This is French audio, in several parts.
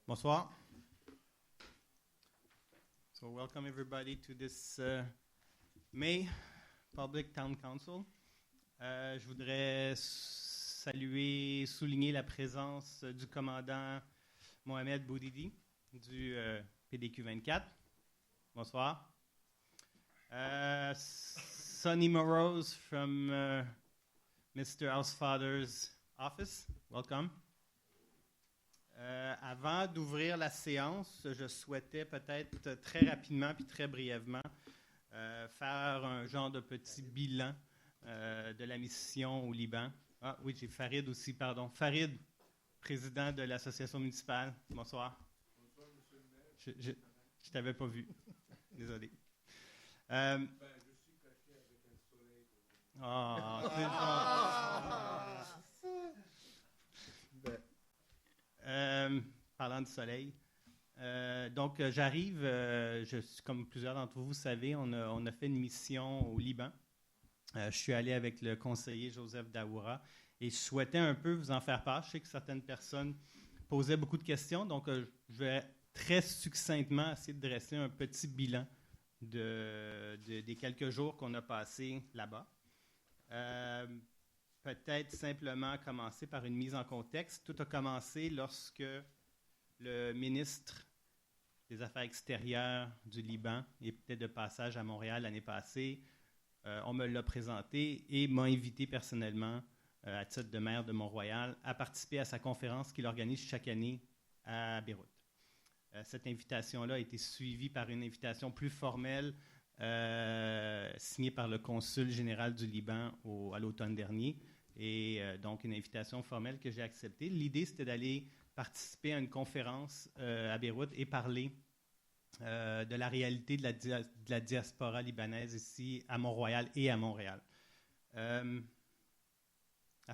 Bonsoir. So welcome everybody to this May Public Town Council. Je voudrais souligner la présence du commandant Mohamed Boudidi du PDQ 24. Bonsoir. Sonny Morose from Mr. Housefather's office. Welcome. Avant d'ouvrir la séance, je souhaitais peut-être très rapidement puis très brièvement faire un genre de petit bilan de la mission au Liban. Ah oui, j'ai Farid aussi, pardon. Farid, président de l'association municipale. Bonsoir. Bonsoir, monsieur le maire. Je t'avais pas vu. Désolé. Je suis caché avec un soleil. Parlant du soleil. Donc, j'arrive, comme plusieurs d'entre vous savez, on a fait une mission au Liban. Je suis allé avec le conseiller Joseph Daoura et je souhaitais un peu vous en faire part. Je sais que certaines personnes posaient beaucoup de questions, donc je vais très succinctement essayer de dresser un petit bilan des quelques jours qu'on a passés là-bas. Peut-être simplement commencer par une mise en contexte. Tout a commencé lorsque le ministre des Affaires extérieures du Liban était de passage à Montréal l'année passée. On me l'a présenté et m'a invité personnellement, à titre de maire de Mont-Royal, à participer à sa conférence qu'il organise chaque année à Beyrouth. Cette invitation-là a été suivie par une invitation plus formelle signée par le consul général du Liban à l'automne dernier. Et donc, une invitation formelle que j'ai acceptée. L'idée, c'était d'aller participer à une conférence à Beyrouth et parler de la réalité de la diaspora libanaise ici à Mont-Royal et à Montréal. À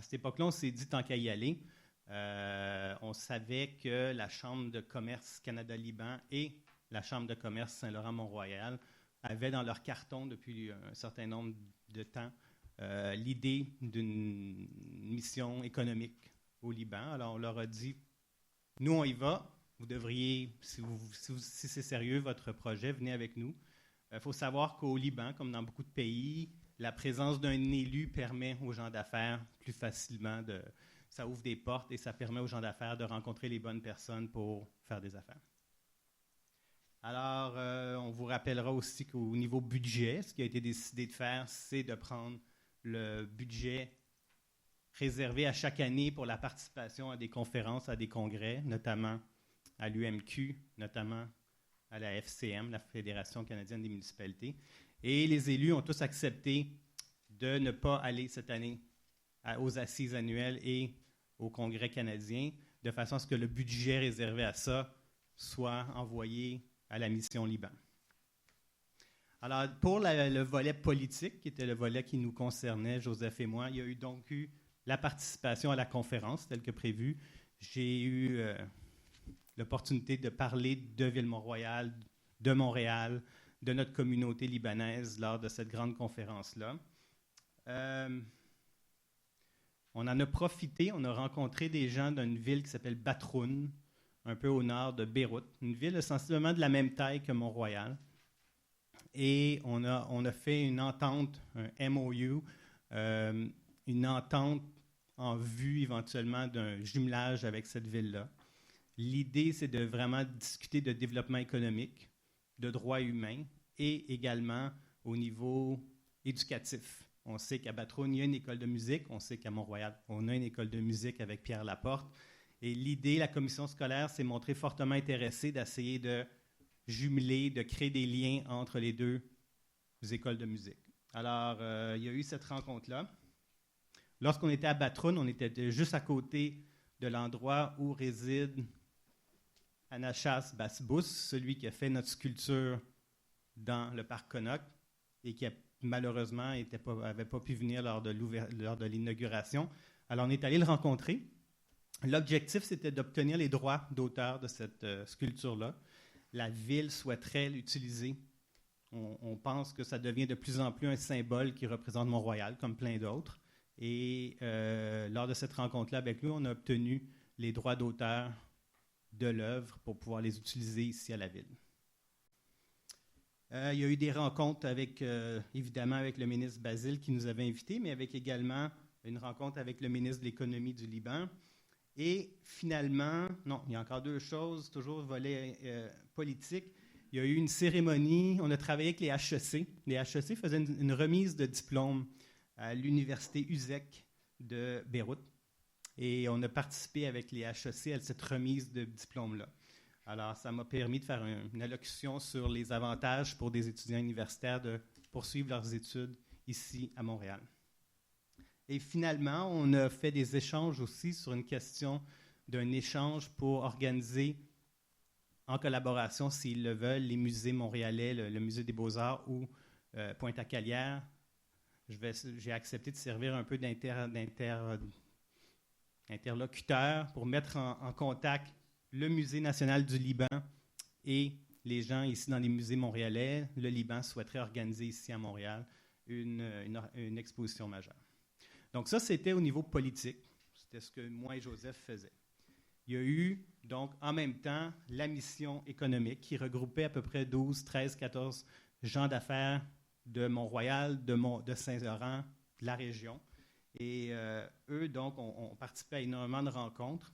cette époque-là, on s'est dit tant qu'à y aller. On savait que la Chambre de commerce Canada-Liban et la Chambre de commerce Saint-Laurent-Mont-Royal avaient dans leur carton depuis un certain nombre de temps l'idée d'une mission économique au Liban. Alors, on leur a dit, nous, on y va. Vous devriez, si c'est sérieux, votre projet, venez avec nous. Il faut savoir qu'au Liban, comme dans beaucoup de pays, la présence d'un élu permet aux gens d'affaires plus facilement ça ouvre des portes et ça permet aux gens d'affaires de rencontrer les bonnes personnes pour faire des affaires. Alors, on vous rappellera aussi qu'au niveau budget, ce qui a été décidé de faire, c'est de prendre le budget réservé à chaque année pour la participation à des conférences, à des congrès, notamment à l'UMQ, notamment à la FCM, la Fédération canadienne des municipalités. Et les élus ont tous accepté de ne pas aller cette année aux assises annuelles et au Congrès canadien, de façon à ce que le budget réservé à ça soit envoyé à la mission Liban. Alors, pour le volet politique, qui était le volet qui nous concernait, Joseph et moi, il y a donc eu la participation à la conférence, telle que prévue. J'ai eu l'opportunité de parler de Ville-Mont-Royal, de Montréal, de notre communauté libanaise lors de cette grande conférence-là. On en a profité, on a rencontré des gens d'une ville qui s'appelle Batroun, un peu au nord de Beyrouth, une ville sensiblement de la même taille que Mont-Royal. Et on a fait une entente, un MOU, une entente en vue éventuellement d'un jumelage avec cette ville-là. L'idée, c'est de vraiment discuter de développement économique, de droits humains et également au niveau éducatif. On sait qu'à Batroun, il y a une école de musique. On sait qu'à Mont-Royal, on a une école de musique avec Pierre Laporte. Et l'idée, la commission scolaire s'est montrée fortement intéressée d'essayer de jumeler, de créer des liens entre les deux écoles de musique. Alors, il y a eu cette rencontre-là. Lorsqu'on était à Batroun, on était juste à côté de l'endroit où réside Anachas Basbous, celui qui a fait notre sculpture dans le parc Connaught et qui malheureusement n'avait pas pu venir lors de l'inauguration. Alors, on est allé le rencontrer. L'objectif, c'était d'obtenir les droits d'auteur de cette sculpture-là. La ville souhaiterait l'utiliser. On pense que ça devient de plus en plus un symbole qui représente Mont-Royal, comme plein d'autres. Et lors de cette rencontre-là avec lui, on a obtenu les droits d'auteur de l'œuvre pour pouvoir les utiliser ici à la ville. Il y a eu des rencontres évidemment avec le ministre Basile qui nous avait invités, mais avec également une rencontre avec le ministre de l'Économie du Liban. Et finalement, non, il y a encore deux choses, toujours volet politique. Il y a eu une cérémonie, on a travaillé avec les HEC. Les HEC faisaient une remise de diplôme à l'université UZEC de Beyrouth. Et on a participé avec les HEC à cette remise de diplôme-là. Alors, ça m'a permis de faire une allocution sur les avantages pour des étudiants universitaires de poursuivre leurs études ici à Montréal. Et finalement, on a fait des échanges aussi sur une question d'un échange pour organiser, en collaboration, s'ils le veulent, les musées montréalais, le Musée des Beaux-Arts ou Pointe-à-Calière. J'ai accepté de servir un peu d'interlocuteur pour mettre en contact le Musée national du Liban et les gens ici dans les musées montréalais. Le Liban souhaiterait organiser ici à Montréal une exposition majeure. Donc ça, c'était au niveau politique. C'était ce que moi et Joseph faisaient. Il y a eu, donc, en même temps, la mission économique qui regroupait à peu près 12, 13, 14 gens d'affaires de Mont-Royal, de Saint-Laurent, de la région. Et eux, donc, ont participé à énormément de rencontres.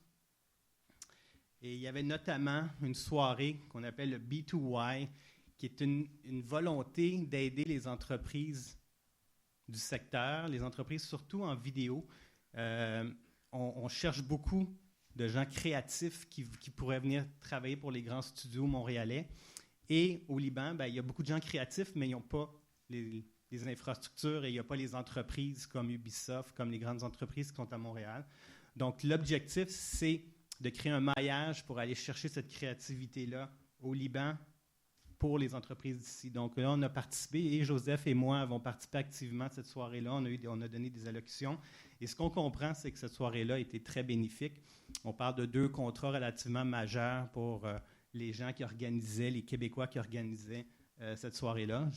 Et il y avait notamment une soirée qu'on appelle le B2Y, qui est une volonté d'aider les entreprises du secteur, les entreprises surtout en vidéo. On cherche beaucoup de gens créatifs qui pourraient venir travailler pour les grands studios montréalais. Et au Liban, il y a beaucoup de gens créatifs, mais ils n'ont pas les infrastructures et il n'y a pas les entreprises comme Ubisoft, comme les grandes entreprises qui sont à Montréal. Donc, l'objectif, c'est de créer un maillage pour aller chercher cette créativité-là au Liban pour les entreprises d'ici. Donc là, on a participé, et Joseph et moi avons participé activement à cette soirée-là. On a donné des allocutions. Et ce qu'on comprend, c'est que cette soirée-là a été très bénéfique. On parle de 2 contrats relativement majeurs pour les gens qui organisaient, les Québécois qui organisaient cette soirée-là.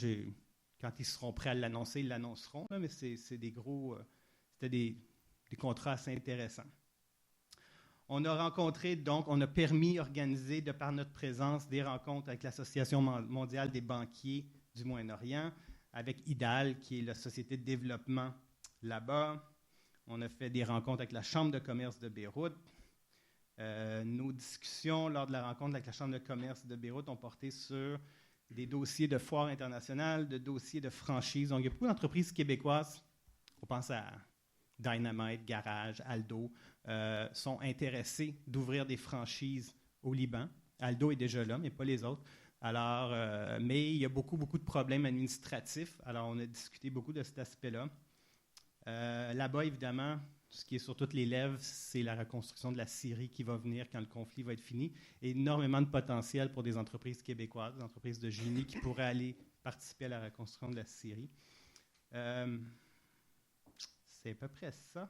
Quand ils seront prêts à l'annoncer, ils l'annonceront, là, mais c'était des contrats assez intéressants. On a rencontré, donc, on a permis d'organiser, de par notre présence, des rencontres avec l'Association mondiale des banquiers du Moyen-Orient, avec IDAL, qui est la société de développement là-bas. On a fait des rencontres avec la Chambre de commerce de Beyrouth. Nos discussions lors de la rencontre avec la Chambre de commerce de Beyrouth ont porté sur des dossiers de foires internationales, de dossiers de franchise. Donc, il y a beaucoup d'entreprises québécoises. On pense à Dynamite, Garage, Aldo, sont intéressés d'ouvrir des franchises au Liban. Aldo est déjà là, mais pas les autres. Alors, mais il y a beaucoup de problèmes administratifs. Alors, on a discuté beaucoup de cet aspect-là. Là-bas, évidemment, ce qui est sur toutes les lèvres, c'est la reconstruction de la Syrie qui va venir quand le conflit va être fini. Et énormément de potentiel pour des entreprises québécoises, des entreprises de génie qui pourraient aller participer à la reconstruction de la Syrie. C'est à peu près ça.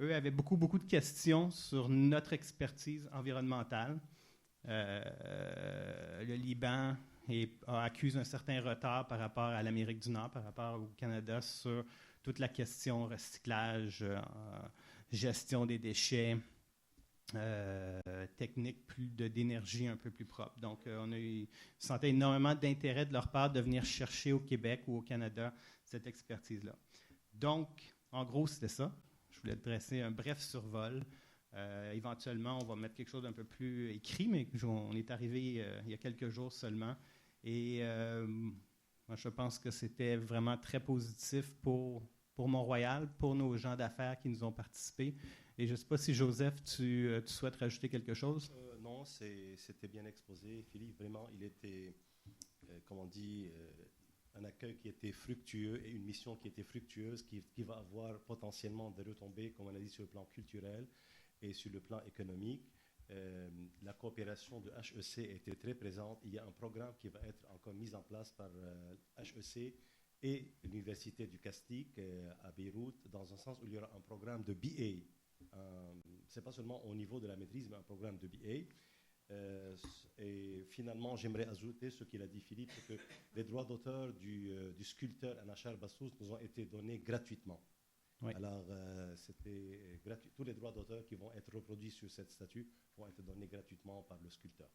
Eux avaient beaucoup de questions sur notre expertise environnementale. Le Liban accuse un certain retard par rapport à l'Amérique du Nord, par rapport au Canada, sur toute la question recyclage, gestion des déchets, technique d'énergie un peu plus propre. Donc, on sentait énormément d'intérêt de leur part de venir chercher au Québec ou au Canada cette expertise-là. Donc, en gros, c'était ça. Je voulais te dresser un bref survol. Éventuellement, on va mettre quelque chose d'un peu plus écrit, mais on est arrivé il y a quelques jours seulement. Et moi, je pense que c'était vraiment très positif pour Mont-Royal, pour nos gens d'affaires qui nous ont participé. Et je ne sais pas si, Joseph, tu souhaites rajouter quelque chose? Non, c'était bien exposé. Philippe, vraiment, il était, comme on dit, un accueil qui était fructueux et une mission qui était fructueuse, qui va avoir potentiellement des retombées, comme on a dit, sur le plan culturel et sur le plan économique. La coopération de HEC était très présente. Il y a un programme qui va être encore mis en place par HEC et l'Université du Castique à Beyrouth, dans un sens où il y aura un programme de BA. Ce n'est pas seulement au niveau de la maîtrise, mais un programme de BA. Et finalement, j'aimerais ajouter ce qu'il a dit Philippe, c'est que les droits d'auteur du sculpteur Anachar Bassous nous ont été donnés gratuitement. Oui. Alors, c'était gratuit. Tous les droits d'auteur qui vont être reproduits sur cette statue vont être donnés gratuitement par le sculpteur.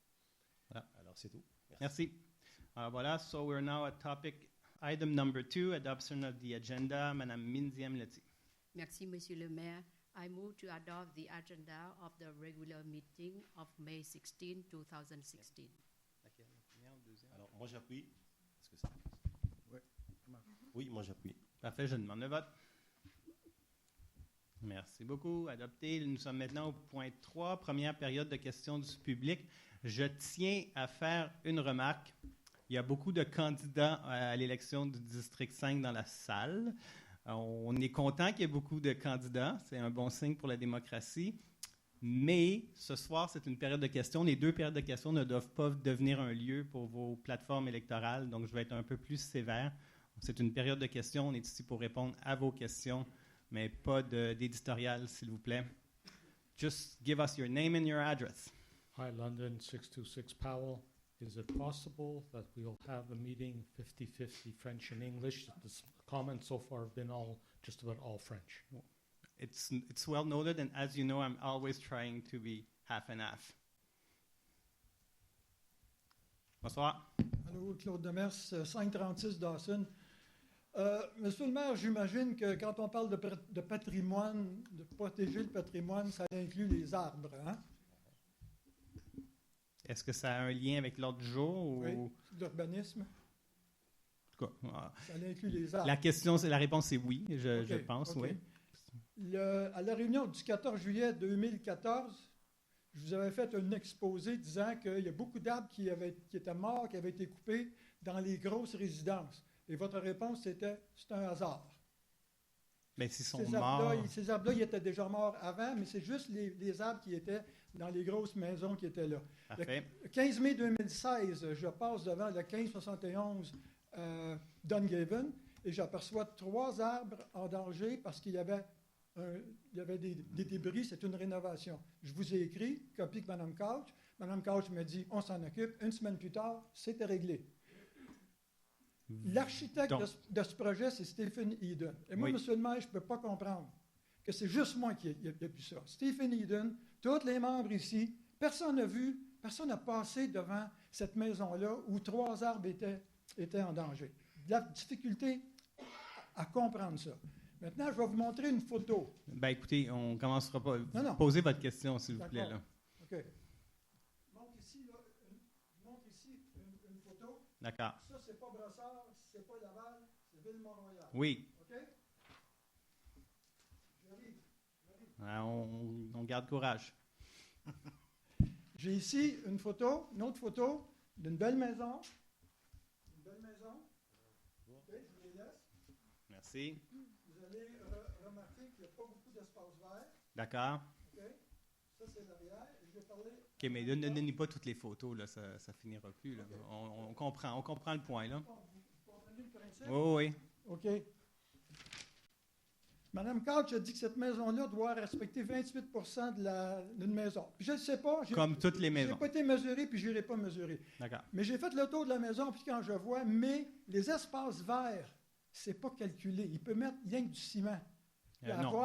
Voilà. Alors, c'est tout. Merci. Alors voilà, so we're now at topic item number 2, adoption of the agenda. Madame Minziam Leti. Merci, Monsieur le Maire. I move to adopt the agenda of the regular meeting of May 16, 2016. Laquelle, la première ou deuxième? Alors, moi, j'appuie. Est-ce que ça Oui, moi, j'appuie. Parfait, je demande le vote. Merci beaucoup. Adopté. Nous sommes maintenant au point 3, première période de questions du public. Je tiens à faire une remarque. Il y a beaucoup de candidats à l'élection du district 5 dans la salle. On est content qu'il y ait beaucoup de candidats. C'est un bon signe pour la démocratie. Mais ce soir, c'est une période de questions. Les 2 périodes de questions ne doivent pas devenir un lieu pour vos plateformes électorales. Donc, je vais être un peu plus sévère. C'est une période de questions. On est ici pour répondre à vos questions, mais pas d'éditorial, s'il vous plaît. Just give us your name and your address. Hi, London, 626 Powell. Is it possible that we'll have a meeting 50-50 French and English? The comments so far have been just about all French. It's well noted, and as you know, I'm always trying to be half and half. Bonsoir. Allô, Claude Demers, 536 Dawson. Monsieur le maire, j'imagine que quand on parle de patrimoine, de protéger le patrimoine, ça inclut les arbres, hein? Est-ce que ça a un lien avec l'ordre du jour? Ou... Oui, l'urbanisme. En tout cas, Ça inclut les arbres. la réponse est oui, je pense, OK. oui. À la réunion du 14 juillet 2014, je vous avais fait un exposé disant qu'il y a beaucoup d'arbres qui étaient morts, qui avaient été coupés dans les grosses résidences. Et votre réponse, c'était « c'est un hasard ». Mais s'ils sont morts... Ces arbres-là, ils étaient déjà morts avant, mais c'est juste les arbres qui étaient dans les grosses maisons qui étaient là. Parfait. Le 15 mai 2016, je passe devant le 1571 Dungaven et j'aperçois 3 arbres en danger parce qu'il y avait des débris, c'est une rénovation. Je vous ai écrit, copie que Mme Couch. Mme Couch me dit, on s'en occupe. Une semaine plus tard, c'était réglé. L'architecte de ce projet, c'est Stephen Eden. Et moi, Oui. Monsieur le maire, je ne peux pas comprendre que c'est juste moi qui ai vu ça. Stephen Eden, tous les membres ici, personne n'a vu, personne n'a passé devant cette maison-là où 3 arbres étaient en danger. La difficulté à comprendre ça. Maintenant, je vais vous montrer une photo. Ben écoutez, on ne commencera pas. Non. Posez votre question, s'il vous plaît. D'accord. Là. OK. Je montre ici une photo. D'accord. Ça, c'est pas Brossard, c'est pas Laval, c'est Ville-Mont-Royal. Oui. OK? J'arrive. On garde courage. J'ai ici une autre photo d'une belle maison. Une belle maison. OK, je vous les laisse. Merci. Vous allez remarquer qu'il n'y a pas beaucoup d'espace vert. D'accord. OK? Ça, c'est l'arrière. Je vais parler... OK, mais ne donnez pas toutes les photos, là, ça finira plus. Là. OK. On comprend le point, là. Vous comprenez le principe? Oui. OK. Mme Couch a dit que cette maison-là doit respecter 28 d'une maison. Puis je ne sais pas. Comme toutes les Je maisons. n'ai pas été mesuré, puis je n'irai pas mesurer. D'accord. Mais j'ai fait le tour de la maison, puis quand je vois, mais les espaces verts, c'est pas calculé. Il peut mettre rien que du ciment. Puis Non,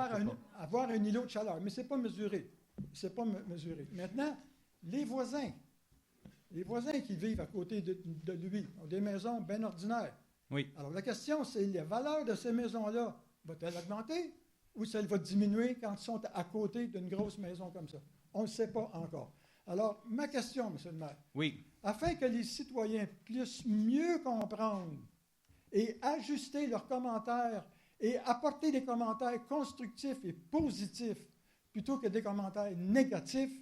avoir un îlot de chaleur. Mais c'est pas mesuré. C'est pas mesuré. Maintenant, les voisins qui vivent à côté de lui ont des maisons bien ordinaires. Oui. Alors la question, c'est la valeur de ces maisons-là, va-t-elle augmenter ou ça va diminuer quand ils sont à côté d'une grosse maison comme ça? On ne le sait pas encore. Alors, ma question, M. le maire, Oui. afin que les citoyens puissent mieux comprendre et ajuster leurs commentaires et apporter des commentaires constructifs et positifs plutôt que des commentaires négatifs,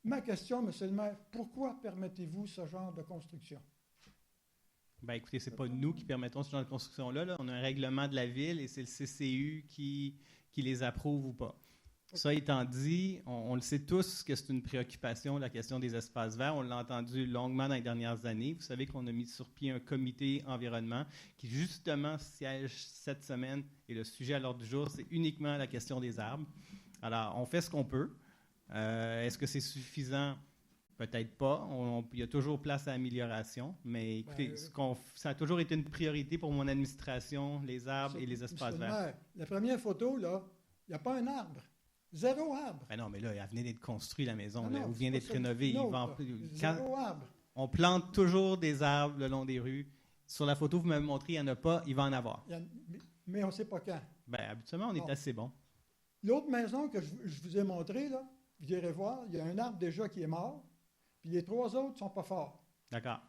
ma question, M. le maire, pourquoi permettez-vous ce genre de construction? Ben écoutez, ce n'est pas nous qui permettons ce genre de construction-là. Là. On a un règlement de la ville et c'est le CCU qui les approuve ou pas. Ça étant dit, on le sait tous que c'est une préoccupation, la question des espaces verts. On l'a entendu longuement dans les dernières années. Vous savez qu'on a mis sur pied un comité environnement qui, justement, siège cette semaine. Et le sujet à l'ordre du jour, c'est uniquement la question des arbres. Alors, on fait ce qu'on peut. Est-ce que c'est suffisant? Peut-être pas. Il y a toujours place à amélioration. Mais écoutez, Ben, ça a toujours été une priorité pour mon administration, les arbres et les espaces Monsieur le verts. maire, la première photo, là, il n'y a pas un arbre. 0 arbre. Ben non, mais là, elle venait d'être construite, la maison. Non, Là, non, ou c'est vient pas d'être ça. rénovée. Non, Il va en- là, quand- 0 arbre. on plante toujours des arbres le long des rues. Sur la photo que vous m'avez montrée, il n'y en a pas. Il va en avoir. Mais on ne sait pas quand. Ben, habituellement, on est Bon. assez bon. L'autre maison que je vous ai montrée, là, vous irez voir, il y a un arbre déjà qui est mort, puis les 3 autres ne sont pas forts. D'accord.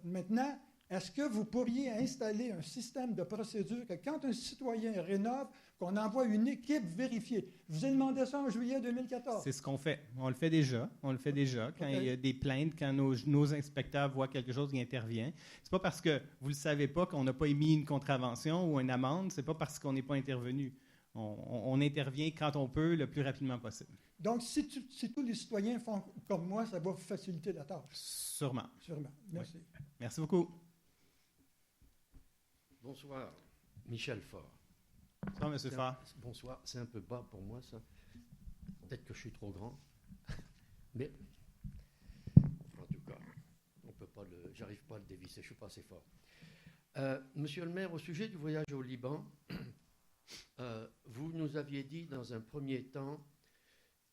Maintenant, est-ce que vous pourriez installer un système de procédure que quand un citoyen rénove, qu'on envoie une équipe vérifier? Je vous ai demandé ça en juillet 2014. C'est ce qu'on fait. On le fait déjà. On le fait déjà. Quand OK. il y a des plaintes, quand nos inspecteurs voient quelque chose qui intervient. C'est pas parce que vous le savez pas qu'on n'a pas émis une contravention ou une amende. C'est pas parce qu'on n'est pas intervenu. On intervient quand on peut, le plus rapidement possible. Donc, si tous les citoyens font comme moi, ça va vous faciliter la tâche, Sûrement. sûrement. Merci. Merci beaucoup. Bonsoir, Michel Faure. Bonsoir, M. Farr. Bonsoir, c'est un peu bas pour moi ça. Peut-être que je suis trop grand. Mais en tout cas, j'arrive pas à le dévisser, je suis pas assez fort. Monsieur le maire, au sujet du voyage au Liban, vous nous aviez dit dans un premier temps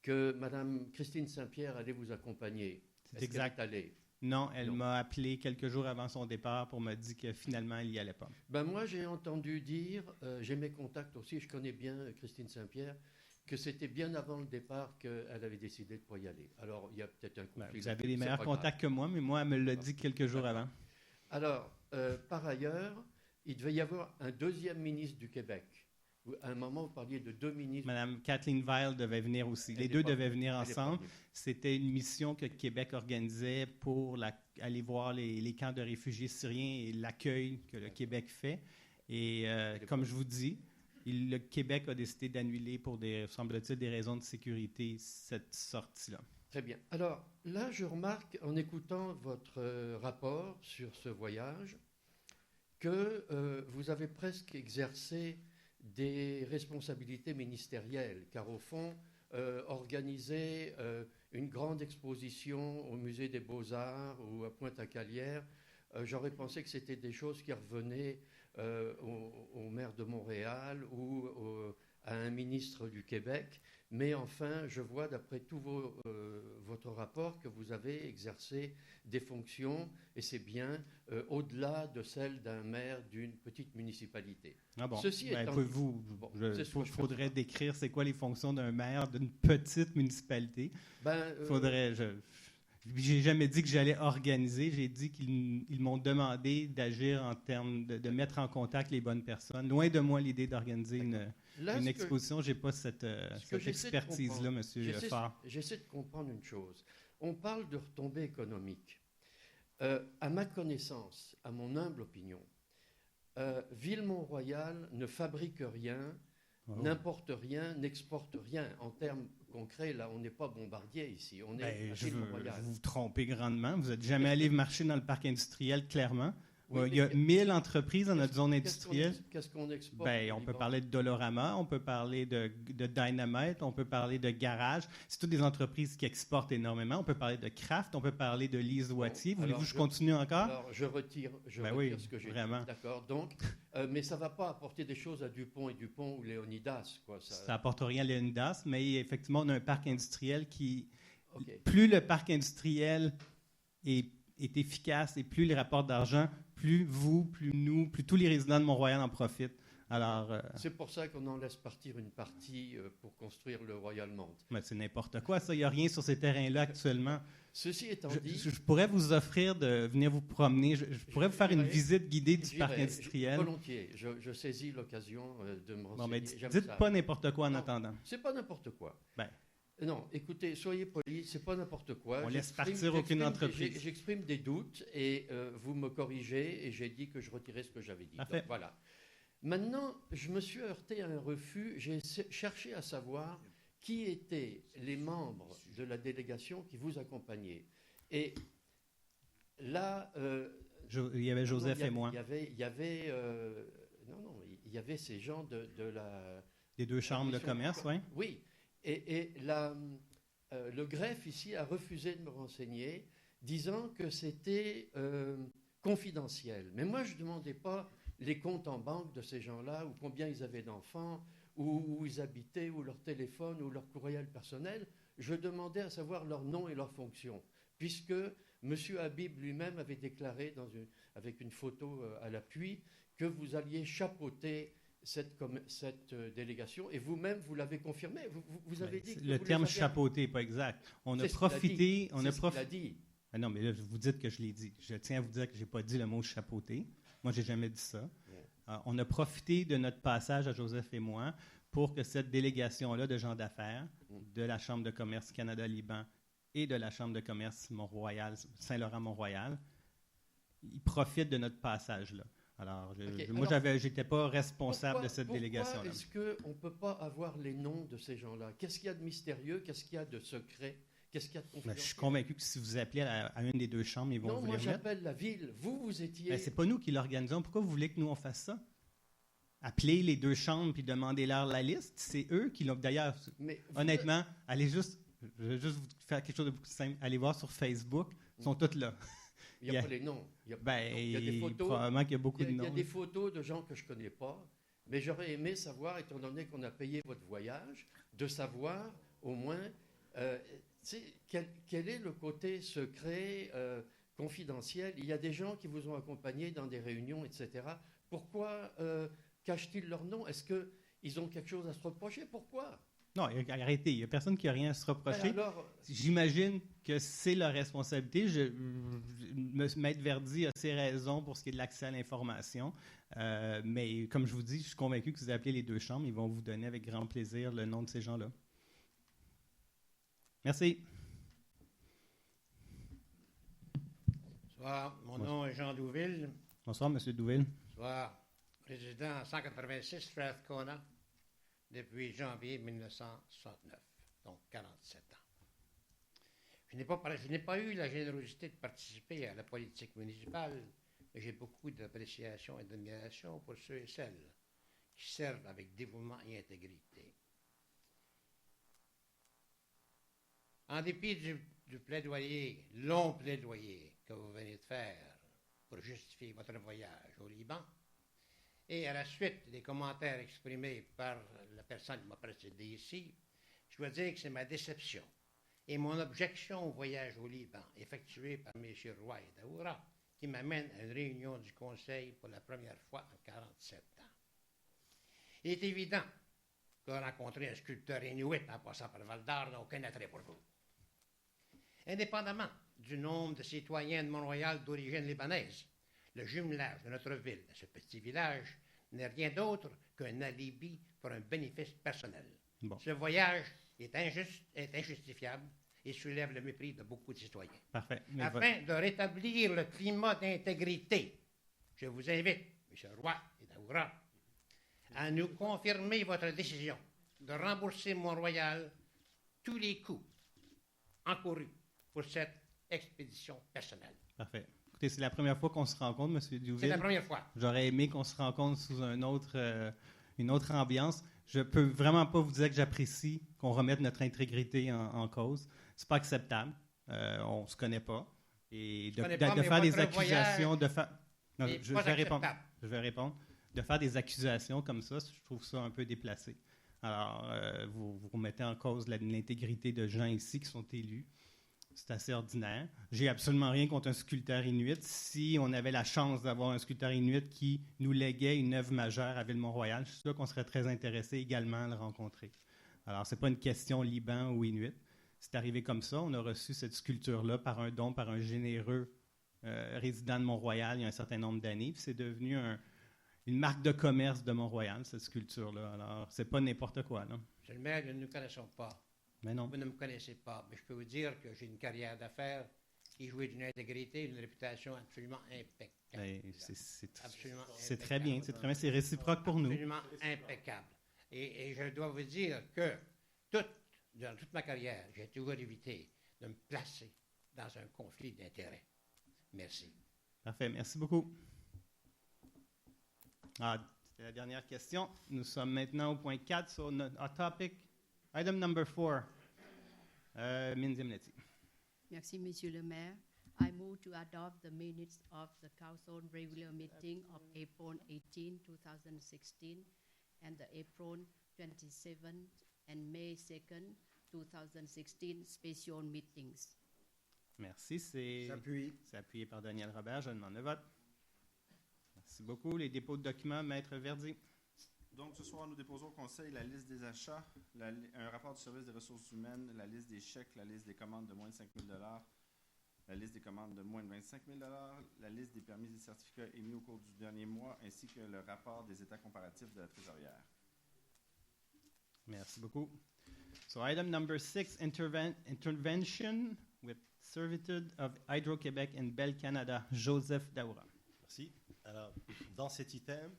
que Mme Christine Saint-Pierre allait vous accompagner. C'est exact. Qu'elle est allée? Non, elle Non. m'a appelé quelques jours avant son départ pour me dire que finalement, elle n'y allait pas. Ben moi, j'ai entendu dire, j'ai mes contacts aussi, je connais bien Christine Saint-Pierre, que c'était bien avant le départ qu'elle avait décidé de ne pas y aller. Alors, il y a peut-être un Ben, conflit. vous avez là-dessus, les c'est meilleurs pas grave. contacts que moi, mais moi, elle me l'a dit quelques jours avant. Alors, par ailleurs, il devait y avoir un deuxième ministre du Québec. À un moment, vous parliez de 2 ministres. Mme Kathleen Weil devait venir aussi. Elle Les est deux pas devaient venue. venir Elle est pas ensemble. venue. C'était une mission que Québec organisait pour aller voir les camps de réfugiés syriens et l'accueil que le Québec fait. Et comme je vous dis, le Québec a décidé d'annuler pour semble-t-il, des raisons de sécurité cette sortie-là. Très bien. Alors, là, je remarque, en écoutant votre rapport sur ce voyage, que vous avez presque exercé des responsabilités ministérielles, car au fond, organiser une grande exposition au Musée des Beaux-Arts ou à Pointe-à-Calière, j'aurais pensé que c'était des choses qui revenaient au maire de Montréal ou à un ministre du Québec. Mais enfin, je vois d'après tout votre rapport que vous avez exercé des fonctions, et c'est bien, au-delà de celles d'un maire d'une petite municipalité. Ah bon? Ceci Ben, étant pouvez-vous, Bon, il c'est ce que je faudrait décrire c'est quoi les fonctions d'un maire d'une petite municipalité. J'ai jamais dit que j'allais organiser, j'ai dit qu'ils m'ont demandé d'agir en termes de mettre en contact les bonnes personnes. Loin de moi l'idée d'organiser là, une ce exposition, j'ai pas cette que j'essaie de expertise-là, comprendre, M. Farr. J'essaie de comprendre une chose. On parle de retombées économiques. À ma connaissance, à mon humble opinion, Ville-Mont-Royal ne fabrique rien, Oh. n'importe rien, n'exporte rien. En termes concrets, là, on n'est pas Bombardier ici. On est Ben, à je Ville-Mont-Royal. vous trompez grandement. Vous n'êtes jamais allé marcher dans le parc industriel, clairement. Oui, Il y a mais 1000 entreprises dans notre zone industrielle. Qu'est-ce qu'on exporte Ben, au on peut Liban? parler de Dolorama, on peut parler de Dynamite, on peut parler de Garage. C'est toutes des entreprises qui exportent énormément. On peut parler de Kraft, on peut parler de Lise Wattier. Bon, Voulez-vous alors que je continue encore? Alors, je retire Ben oui, ce que j'ai vraiment. dit. D'accord. Donc, mais ça ne va pas apporter des choses à Dupont et Dupont ou Léonidas, quoi. Ça n'apporte rien à Léonidas, mais effectivement, on a un parc industriel qui... OK. Plus le parc industriel est efficace et plus il rapporte d'argent, plus vous, plus nous, plus tous les résidents de Mont-Royal en profitent. Alors, C'est pour ça qu'on en laisse partir une partie pour construire le Royal Mount. ben, c'est n'importe quoi, ça. Il n'y a rien sur ces terrains-là actuellement. Ceci étant dit, Je pourrais vous offrir de venir vous promener. Je pourrais vous faire une j'irai- visite guidée du j'irai, parc industriel. volontiers, je saisis l'occasion de me renseigner. Bon, mais J'aime dites ça. pas n'importe quoi en Non. attendant. C'est pas n'importe quoi. Ben. Non, écoutez, soyez polis, c'est pas n'importe quoi. On laisse J'exprime- partir aucune j'exprime- entreprise. J'exprime des doutes et vous me corrigez et j'ai dit que je retirais ce que j'avais dit. Parfait. Donc, voilà. Maintenant, je me suis heurté à un refus. J'ai cherché à savoir qui étaient les membres de la délégation qui vous accompagnaient. Et là, Il y avait Joseph non, et moi, il y avait il y avait ces gens de la des deux chambres de commission- commerce, oui. Oui, et le greffe ici a refusé de me renseigner, disant que c'était confidentiel. Mais moi, je ne demandais pas les comptes en banque de ces gens-là, ou combien ils avaient d'enfants, ou où ils habitaient, ou leur téléphone, ou leur courriel personnel. Je demandais à savoir leur nom et leur fonction, puisque M. Habib lui-même avait déclaré, avec une photo à l'appui, que vous alliez chapeauter cette délégation, et vous-même, vous l'avez confirmé. Vous avez dit que le vous terme les aviez... chapeauté n'est pas exact. On a C'est ce qu'il a profité... dit. On C'est a ce qu'il a profité. dit. Ah non, mais là, vous dites que je l'ai dit. Je tiens à vous dire que je n'ai pas dit le mot chapeauté. Moi, je n'ai jamais dit ça. On a profité de notre passage à Joseph et moi pour que cette délégation-là de gens d'affaires de la Chambre de commerce Canada-Liban et de la Chambre de commerce Mont-Royal, Saint-Laurent-Mont-Royal, ils profitent de notre passage-là. Alors, moi, je n'étais pas responsable de cette délégation-là. Pourquoi est-ce qu'on ne peut pas avoir les noms de ces gens-là? Qu'est-ce qu'il y a de mystérieux? Qu'est-ce qu'il y a de secret? Qu'est-ce qu'il y a de confidentiel? Je suis convaincu que si vous appelez à une des deux chambres, ils vont Non, vous moi les remettre. j'appelle la ville. Vous étiez... C'est pas nous qui l'organisons. Pourquoi vous voulez que nous, on fasse ça? Appeler les deux chambres puis demandez-leur la liste. C'est eux qui l'ont... D'ailleurs, honnêtement, je vais juste vous faire quelque chose de beaucoup plus simple. Allez voir sur Facebook. Ils sont tous là. Il n'y a pas les noms. Il y a des photos. Probablement qu'il y a beaucoup de noms. Il y a des photos de gens que je ne connais pas. Mais j'aurais aimé savoir, étant donné qu'on a payé votre voyage, de savoir au moins quel est le côté secret, confidentiel. Il y a des gens qui vous ont accompagné dans des réunions, etc. Pourquoi cachent-ils leur nom? Est-ce qu'ils ont quelque chose à se reprocher? Pourquoi? Non, arrêtez. Il n'y a personne qui n'a rien à se reprocher. Alors, j'imagine que c'est leur responsabilité. Maître Verdi a ses raisons pour ce qui est de l'accès à l'information. Mais comme je vous dis, je suis convaincu que si vous appelez les deux chambres, ils vont vous donner avec grand plaisir le nom de ces gens-là. Merci. Bonsoir. Mon nom est Jean Douville. Bonsoir, M. Douville. Bonsoir. Résident à 186 Strathcona depuis janvier 1969, donc 47 ans. Je n'ai pas eu la générosité de participer à la politique municipale, mais j'ai beaucoup d'appréciation et d'admiration pour ceux et celles qui servent avec dévouement et intégrité. En dépit du plaidoyer, long plaidoyer que vous venez de faire pour justifier votre voyage au Liban, et à la suite des commentaires exprimés par la personne qui m'a précédé ici, je dois dire que c'est ma déception et mon objection au voyage au Liban effectué par M. Roy et Daoura qui m'amène à une réunion du Conseil pour la première fois en 47 ans. Il est évident que rencontrer un sculpteur inuit en passant par Val-d'Or n'a aucun attrait pour vous. Indépendamment du nombre de citoyens de Mont-Royal d'origine libanaise, le jumelage de notre ville à ce petit village n'est rien d'autre qu'un alibi pour un bénéfice personnel. Bon. Ce voyage est injustifiable et soulève le mépris de beaucoup de citoyens. Parfait. Afin de rétablir le climat d'intégrité, je vous invite, M. Roy et Daoura, à nous confirmer votre décision de rembourser Mont-Royal tous les coûts encourus pour cette expédition personnelle. Parfait. Écoutez, c'est la première fois qu'on se rencontre, M. Douville. C'est la première fois. J'aurais aimé qu'on se rencontre sous une autre ambiance. Je peux vraiment pas vous dire que j'apprécie qu'on remette notre intégrité en cause. C'est pas acceptable. On se connaît pas. Et de faire des accusations, je vais répondre. De faire des accusations comme ça, je trouve ça un peu déplacé. Alors, vous remettez en cause l'intégrité de gens ici qui sont élus. C'est assez ordinaire. J'ai absolument rien contre un sculpteur inuit. Si on avait la chance d'avoir un sculpteur inuit qui nous léguait une œuvre majeure à Ville-Mont-Royal, je suis sûr qu'on serait très intéressé également à le rencontrer. Alors, ce n'est pas une question Liban ou Inuit. C'est arrivé comme ça. On a reçu cette sculpture-là par un don, par un généreux résident de Mont-Royal il y a un certain nombre d'années. Puis c'est devenu une marque de commerce de Mont-Royal, cette sculpture-là. Alors, c'est pas n'importe quoi, là. Monsieur le maire, nous ne nous connaissons pas. Mais non. Vous ne me connaissez pas, mais je peux vous dire que j'ai une carrière d'affaires qui jouit d'une intégrité, d'une réputation absolument impeccable. C'est très bien, c'est très bien. C'est réciproque pour nous. Absolument impeccable. Et je dois vous dire que durant toute ma carrière, j'ai toujours évité de me placer dans un conflit d'intérêts. Merci. Parfait, merci beaucoup. C'était la dernière question. Nous sommes maintenant au point 4 sur notre topic. Item number 4. Mindy Amnetti. Merci, Monsieur le maire. I move to adopt the minutes of the council regular meeting of April 18, 2016, and the April 27th and May 2nd, 2016 special meetings. Merci. C'est J'appuie. appuyé par Daniel Robert. Je demande le vote. Merci beaucoup. Les dépôts de documents, Maître Verdi. Donc, ce soir, nous déposons au Conseil la liste des achats, un rapport du service des ressources humaines, la liste des chèques, la liste des commandes de moins de 5 000 la liste des commandes de moins de 25 000 la liste des permis et certificats émis au cours du dernier mois, ainsi que le rapport des états comparatifs de la trésorière. Merci beaucoup. So item number 6, intervention with servitude of Hydro-Québec and Bell Canada. Joseph Daoura. Merci. Alors, dans cet item,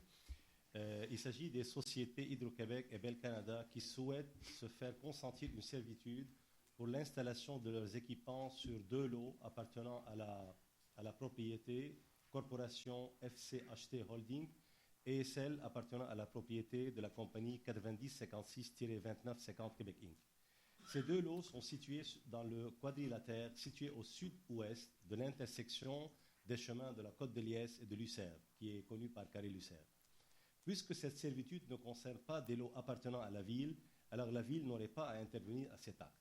il s'agit des sociétés Hydro-Québec et Bell Canada qui souhaitent se faire consentir une servitude pour l'installation de leurs équipements sur 2 lots appartenant à la propriété Corporation FCHT Holding et celle appartenant à la propriété de la compagnie 9056-2950 Québec Inc. Ces 2 lots sont situés dans le quadrilatère situé au sud-ouest de l'intersection des chemins de la Côte de Liesse et de Lucerne, qui est connu par Carré-Lucerne. Puisque cette servitude ne concerne pas des lots appartenant à la ville, alors la ville n'aurait pas à intervenir à cet acte.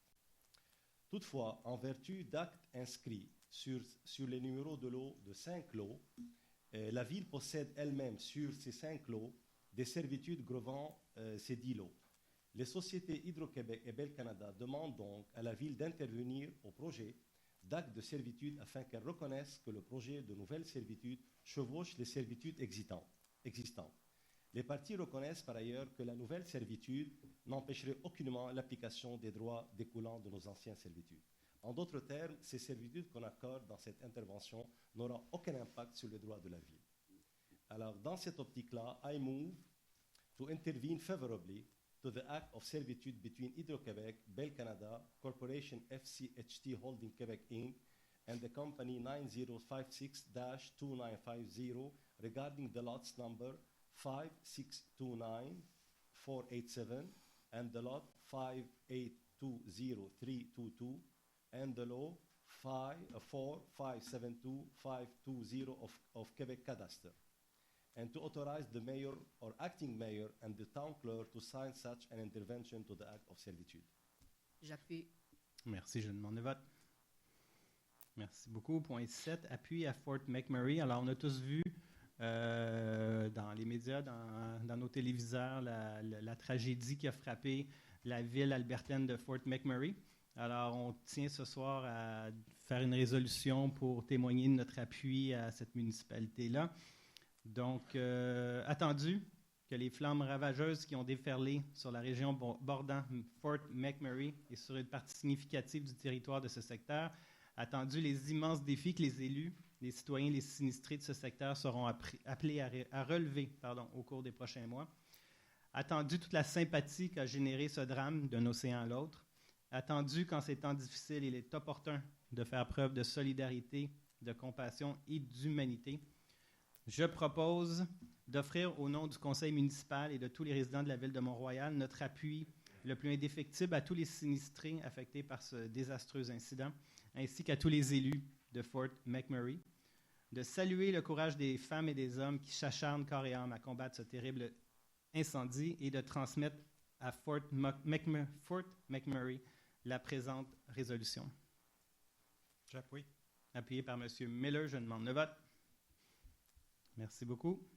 Toutefois, en vertu d'actes inscrits sur les numéros de lots de 5 lots, la ville possède elle-même sur ces 5 lots des servitudes grevant ces 10 lots. Les sociétés Hydro-Québec et Bell Canada demandent donc à la ville d'intervenir au projet d'actes de servitude afin qu'elle reconnaisse que le projet de nouvelle servitude chevauche les servitudes existantes. Les parties reconnaissent par ailleurs que la nouvelle servitude n'empêcherait aucunement l'application des droits découlant de nos anciennes servitudes. En d'autres termes, ces servitudes qu'on accorde dans cette intervention n'auront aucun impact sur les droits de la ville. Alors, dans cette optique-là, I move to intervene favorably to the Act of Servitude between Hydro-Québec, Bell Canada, Corporation FCHT Holding Québec Inc., and the company 9056-2950 regarding the lots number 5629487 and the lot 5820322 and the law 4572520 of Quebec Cadastre, and to authorize the mayor or acting mayor and the town clerk to sign such an intervention to the act of servitude. J'appuie. Merci. Je demande le vote. Merci beaucoup. Point 7, appui à Fort McMurray. Alors, on a tous vu dans les médias, dans nos téléviseurs, la tragédie qui a frappé la ville albertaine de Fort McMurray. Alors, on tient ce soir à faire une résolution pour témoigner de notre appui à cette municipalité-là. Donc, attendu que les flammes ravageuses qui ont déferlé sur la région bordant Fort McMurray et sur une partie significative du territoire de ce secteur, attendu les immenses défis que les élus, les citoyens, les sinistrés de ce secteur seront appelés à relever au cours des prochains mois, attendu toute la sympathie qu'a généré ce drame d'un océan à l'autre, attendu qu'en ces temps difficiles, il est opportun de faire preuve de solidarité, de compassion et d'humanité. Je propose d'offrir au nom du conseil municipal et de tous les résidents de la ville de Mont-Royal notre appui le plus indéfectible à tous les sinistrés affectés par ce désastreux incident, ainsi qu'à tous les élus de Fort McMurray, de saluer le courage des femmes et des hommes qui s'acharnent corps et âme à combattre ce terrible incendie et de transmettre à Fort McMurray la présente résolution. J'appuie. Appuyé par M. Miller, je demande le vote. Merci beaucoup.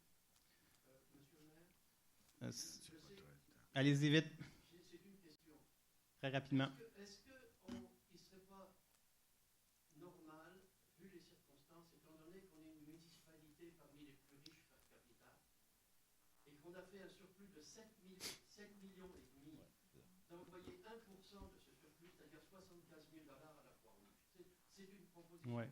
Allez-y vite. C'est une question. Très rapidement. Est-ce qu'il ne serait pas normal, vu les circonstances, étant donné qu'on est une municipalité parmi les plus riches par capita, et qu'on a fait un surplus de 7 millions et demi, d'envoyer 1% de ce surplus, c'est-à-dire 75 000 $ à la Croix-Rouge? C'est une proposition. Ouais.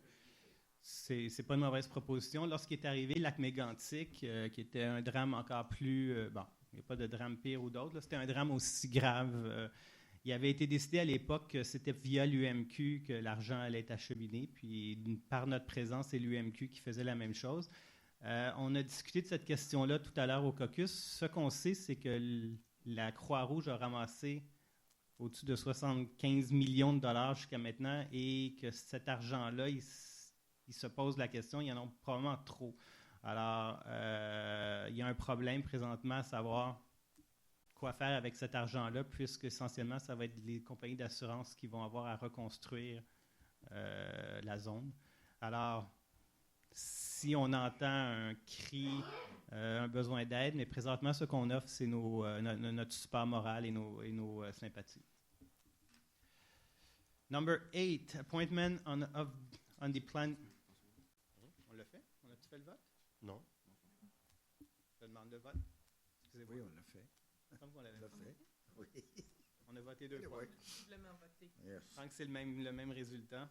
C'est pas une mauvaise proposition. Lorsqu'il est arrivé lac mégantic, qui était un drame encore plus... il n'y a pas de drame pire ou d'autre. Là, c'était un drame aussi grave. Il avait été décidé à l'époque que c'était via l'UMQ que l'argent allait être acheminé. Puis, par notre présence, c'est l'UMQ qui faisait la même chose. On a discuté de cette question-là tout à l'heure au caucus. Ce qu'on sait, c'est que la Croix-Rouge a ramassé au-dessus de 75 millions de dollars jusqu'à maintenant et que cet argent-là, il se pose la question, il y en a probablement trop. Alors, il y a un problème présentement à savoir quoi faire avec cet argent-là, puisque essentiellement, ça va être les compagnies d'assurance qui vont avoir à reconstruire la zone. Alors, si on entend un cri, un besoin d'aide, mais présentement, ce qu'on offre, c'est notre support moral et nos sympathies. Number 8, appointment on the plan. On l'a fait? On a-tu fait le vote? Non. Je demande le vote. Excusez-moi. Oui, on l'a fait. Il me semble qu'on l'avait On l'a fait. fait. Oui. On a voté 2 fois. Visiblement voté. Yes. Je pense que c'est le même résultat.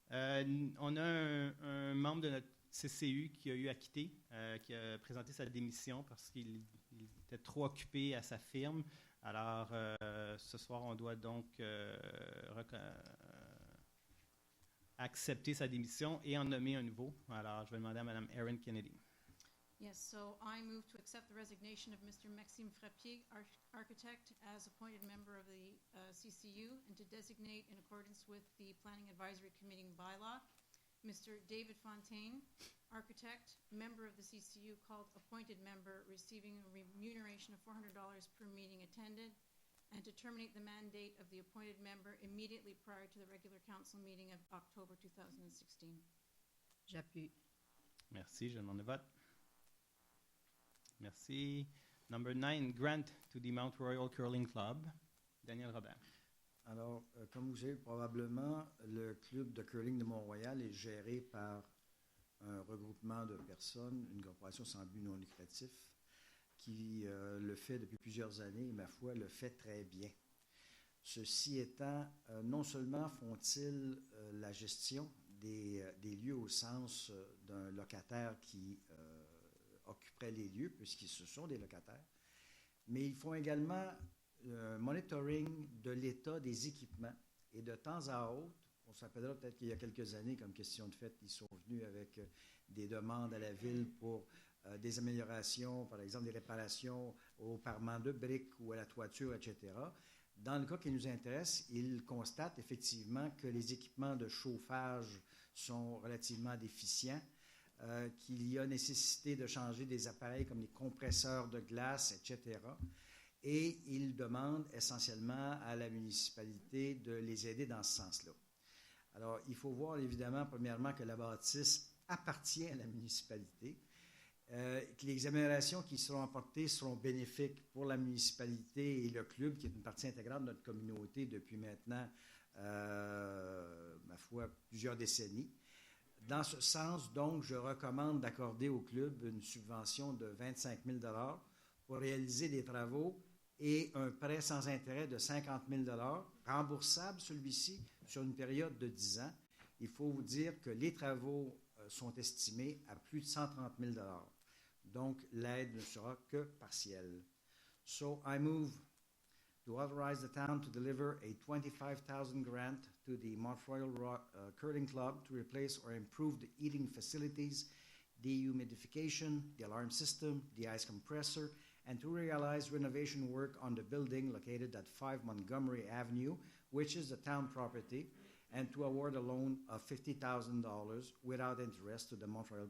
On a un membre de notre CCU qui a eu à quitter, qui a présenté sa démission parce qu'il était trop occupé à sa firme. Alors, ce soir, on doit donc accepter sa démission et en nommer un nouveau. Alors, je vais demander à Mme Erin Kennedy. Yes, so I move to accept the resignation of Mr. Maxime Frappier, architect, as appointed member of the CCU, and to designate, in accordance with the Planning Advisory Committee bylaw, Mr. David Fontaine, architect, member of the CCU, called appointed member, receiving a remuneration of $400 per meeting attended, and to terminate the mandate of the appointed member immediately prior to the regular council meeting of October 2016. J'appuie. Merci, je demande le vote. Merci. Number 9, grant to the Mount Royal Curling Club. Daniel Robert. Alors, comme vous savez probablement, le club de curling de Mont-Royal est géré par un regroupement de personnes, une corporation sans but non lucratif, qui le fait depuis plusieurs années et, ma foi, le fait très bien. Ceci étant, non seulement font-ils la gestion des lieux au sens d'un locataire qui occuperait les lieux, puisqu'ils ce sont des locataires, mais ils font également monitoring de l'état des équipements. Et de temps à autre, on se rappellera peut-être qu'il y a quelques années, comme question de fait, ils sont venus avec des demandes à la ville pour des améliorations, par exemple des réparations au parement de briques ou à la toiture, etc. Dans le cas qui nous intéresse, ils constatent effectivement que les équipements de chauffage sont relativement déficients, qu'il y a nécessité de changer des appareils comme les compresseurs de glace, etc. Et ils demandent essentiellement à la municipalité de les aider dans ce sens-là. Alors, il faut voir évidemment, premièrement, que la bâtisse appartient à la municipalité, que les améliorations qui seront apportées seront bénéfiques pour la municipalité et le club, qui est une partie intégrante de notre communauté depuis maintenant, ma foi, plusieurs décennies. Dans ce sens, donc, je recommande d'accorder au club une subvention de 25 000 $ pour réaliser des travaux et un prêt sans intérêt de 50 000 $, remboursable celui-ci sur une période de 10 ans. Il faut vous dire que les travaux sont estimés à plus de 130 000 $. Donc, l'aide ne sera que partielle. So, I move to authorize the town to deliver a $25,000 grant to the Mount Royal Curling Club to replace or improve the heating facilities, dehumidification, the alarm system, the ice compressor, and to realize renovation work on the building located at 5 Montgomery Avenue, which is the town property, and to award a loan of $50,000 without interest to the Mount Royal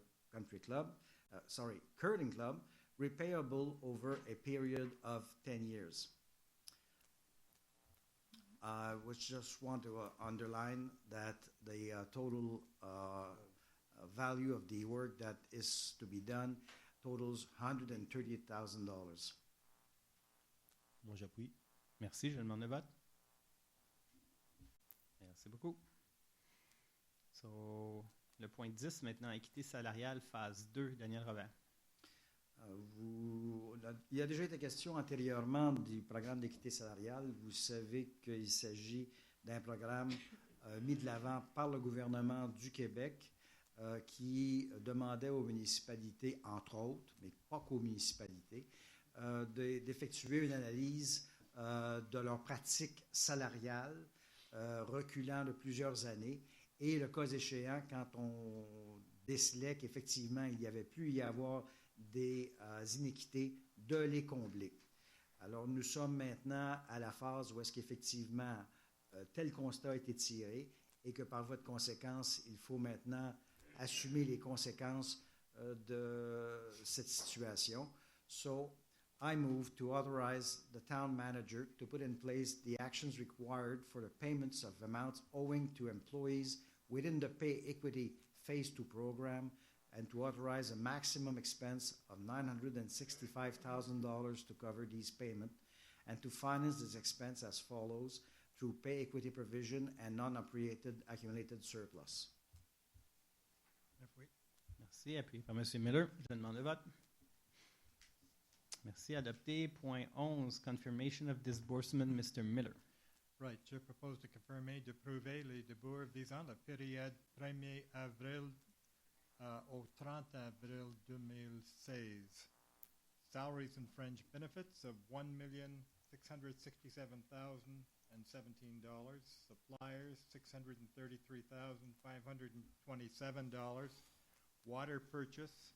Curling Club, repayable over a period of 10 years. I just want to underline that the total value of the work that is to be done totals $138,000. Moi, j'appuie. Merci, je demande le vote. Merci beaucoup. So, le point 10 maintenant, équité salariale, phase 2, Daniel Robert. Il y a déjà été question antérieurement du programme d'équité salariale. Vous savez qu'il s'agit d'un programme mis de l'avant par le gouvernement du Québec qui demandait aux municipalités, entre autres, mais pas qu'aux municipalités, d'effectuer une analyse de leurs pratiques salariales reculant de plusieurs années et, le cas échéant, quand on décelait qu'effectivement il y avait pu y avoir des inéquités, de les combler. Alors, nous sommes maintenant à la phase où est-ce qu'effectivement, tel constat a été tiré et que par voie de conséquence, il faut maintenant assumer les conséquences de cette situation. So, I move to authorize the town manager to put in place the actions required for the payments of amounts owing to employees within the Pay Equity Phase 2 program and to authorize a maximum expense of $965,000 to cover these payments and to finance this expense as follows through pay equity provision and non-appropriated accumulated surplus. J'appuie. Merci. Appuyé par M. Miller. Je demande le vote. Merci. Adopté. Point 11. Confirmation of disbursement. Mr. Miller. Right, je propose de confirmer, d'approuver les débours visant la période 1er avril au 30 avril 2016. Salaries and fringe benefits of $1,667,017. Suppliers, $633,527. Water purchase,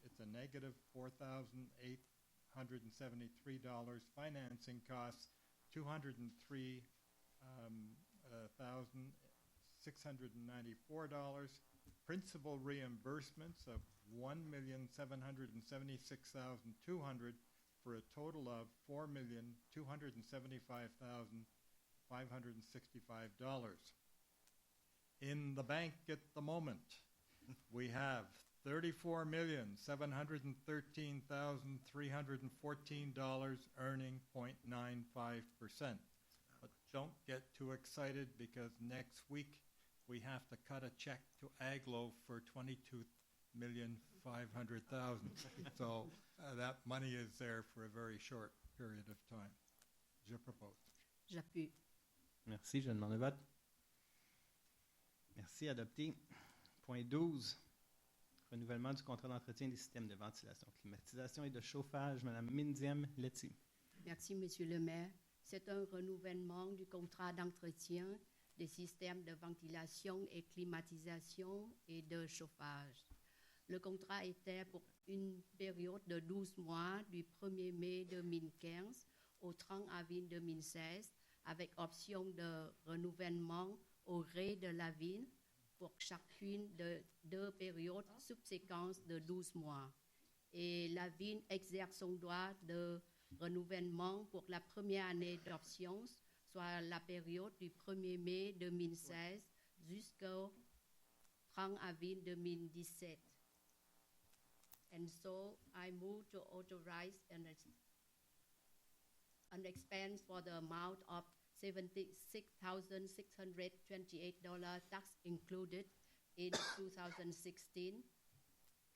it's a negative $4,873. Financing costs, $203,694. Principal reimbursements of $1,776,200 for a total of $4,275,565. In the bank at the moment, we have $34,713,314 earning 0.95%. But don't get too excited because next week we have to cut a check to Aglo for $22,500,000. So that money is there for a very short period of time. Je propose. J'appuie. Merci. Je demande le vote. Merci. Adopté. Point 12. Renouvellement du contrat d'entretien des systèmes de ventilation, climatisation et de chauffage. Madame Mindiem Letty. Merci, Monsieur le maire. C'est un renouvellement du contrat d'entretien des systèmes de ventilation et climatisation et de chauffage. Le contrat était pour une période de 12 mois du 1er mai 2015 au 30 avril 2016 avec option de renouvellement au gré de la ville pour chacune de 2 périodes subséquentes de 12 mois. Et la ville exerce son droit de renouvellement pour la première année d'option, soit la période du 1er mai 2016 jusqu'au 30 avril 2017. And so I move to authorize an expense for the amount of $76,628 tax included in 2016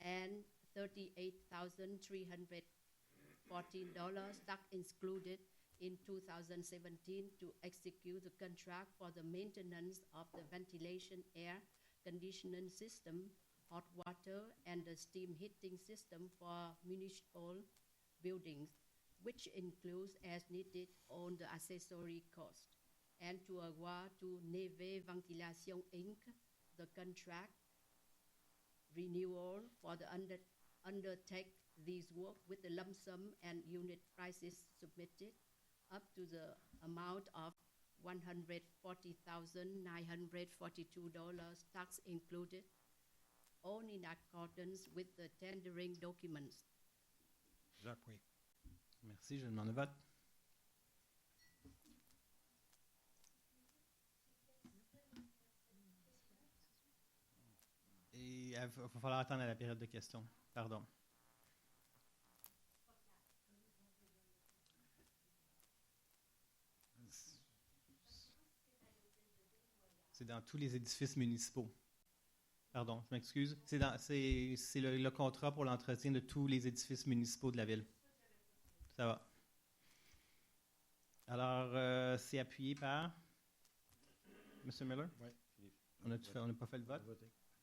and $38,314 tax excluded in 2017 to execute the contract for the maintenance of the ventilation air conditioning system, hot water, and the steam heating system for municipal buildings, which includes as needed on the accessory cost, and to award to Neve Ventilation Inc. the contract renewal for the undertake these work with the lump sum and unit prices submitted up to the amount of $140,942 tax included, all in accordance with the tendering documents. J'appuie. Merci. Je demande le vote. Et il va falloir attendre à la période de questions. Pardon. C'est dans tous les édifices municipaux. Pardon, je m'excuse. C'est le contrat pour l'entretien de tous les édifices municipaux de la ville. Ça va. Alors, c'est appuyé par M. Miller? Oui, Philippe. On n'a pas fait le vote?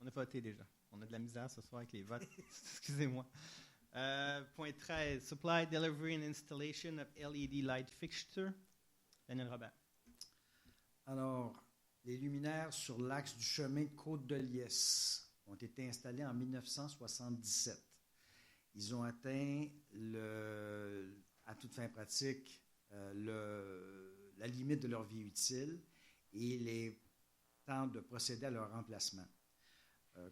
On a voté déjà. On a de la misère ce soir avec les votes. Excusez-moi. Point 13. Supply, delivery and installation of LED light fixture. Daniel Robert. Alors, les luminaires sur l'axe du chemin de Côte-de-Liesse ont été installés en 1977. Ils ont atteint à toute fin pratique, la limite de leur vie utile et il est temps de procéder à leur remplacement.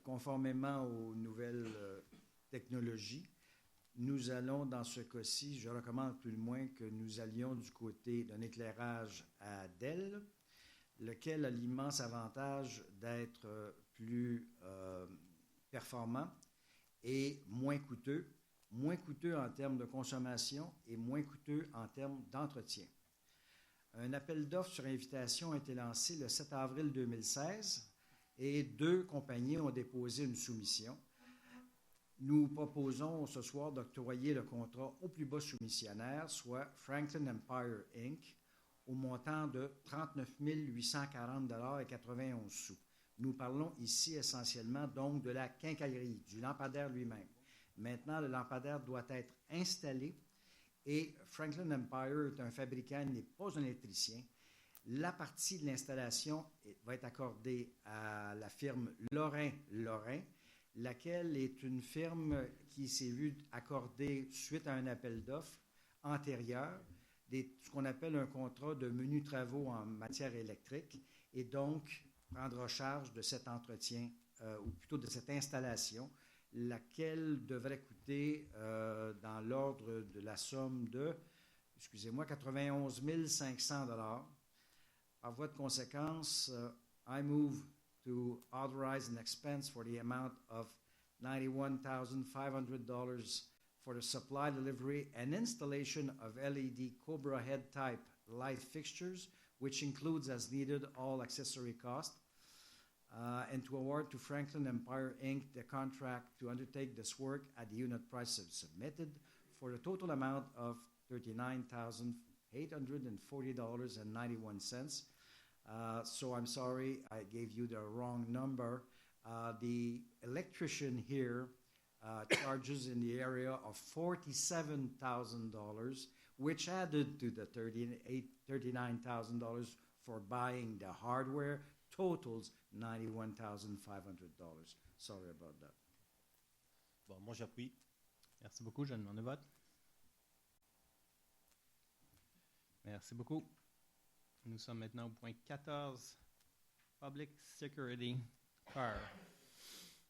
Conformément aux nouvelles technologies, nous allons, dans ce cas-ci, je recommande plus ou moins que nous allions du côté d'un éclairage à Dell, lequel a l'immense avantage d'être plus performant et moins coûteux en termes de consommation et moins coûteux en termes d'entretien. Un appel d'offres sur invitation a été lancé le 7 avril 2016 et 2 compagnies ont déposé une soumission. Nous proposons ce soir d'octroyer le contrat au plus bas soumissionnaire, soit Franklin Empire Inc., au montant de 39 840,91 $. Nous parlons ici essentiellement donc de la quincaillerie, du lampadaire lui-même. Maintenant, le lampadaire doit être installé et Franklin Empire est un fabricant, il n'est pas un électricien. La partie de l'installation va être accordée à la firme Lorrain, laquelle est une firme qui s'est vue accorder, suite à un appel d'offres antérieur, ce qu'on appelle un contrat de menus travaux en matière électrique et donc prendra charge de cet entretien, ou plutôt de cette installation, laquelle devrait coûter dans l'ordre de la somme de, 91 500 $. Par voie de conséquence, I move to authorize an expense for the amount of $91,500 for the supply, delivery, and installation of LED Cobra head type light fixtures, which includes as needed all accessory costs, and to award to Franklin Empire Inc. the contract to undertake this work at the unit price submitted for a total amount of $39,840.91. So I'm sorry, I gave you the wrong number. The electrician here charges in the area of $47,000, which added to the $39,000 for buying the hardware, totals $91,500. Sorry about that. Bon, moi j'appuie. Merci beaucoup. Je demande le vote. Merci beaucoup. Nous sommes maintenant au point 14, Public Security Car.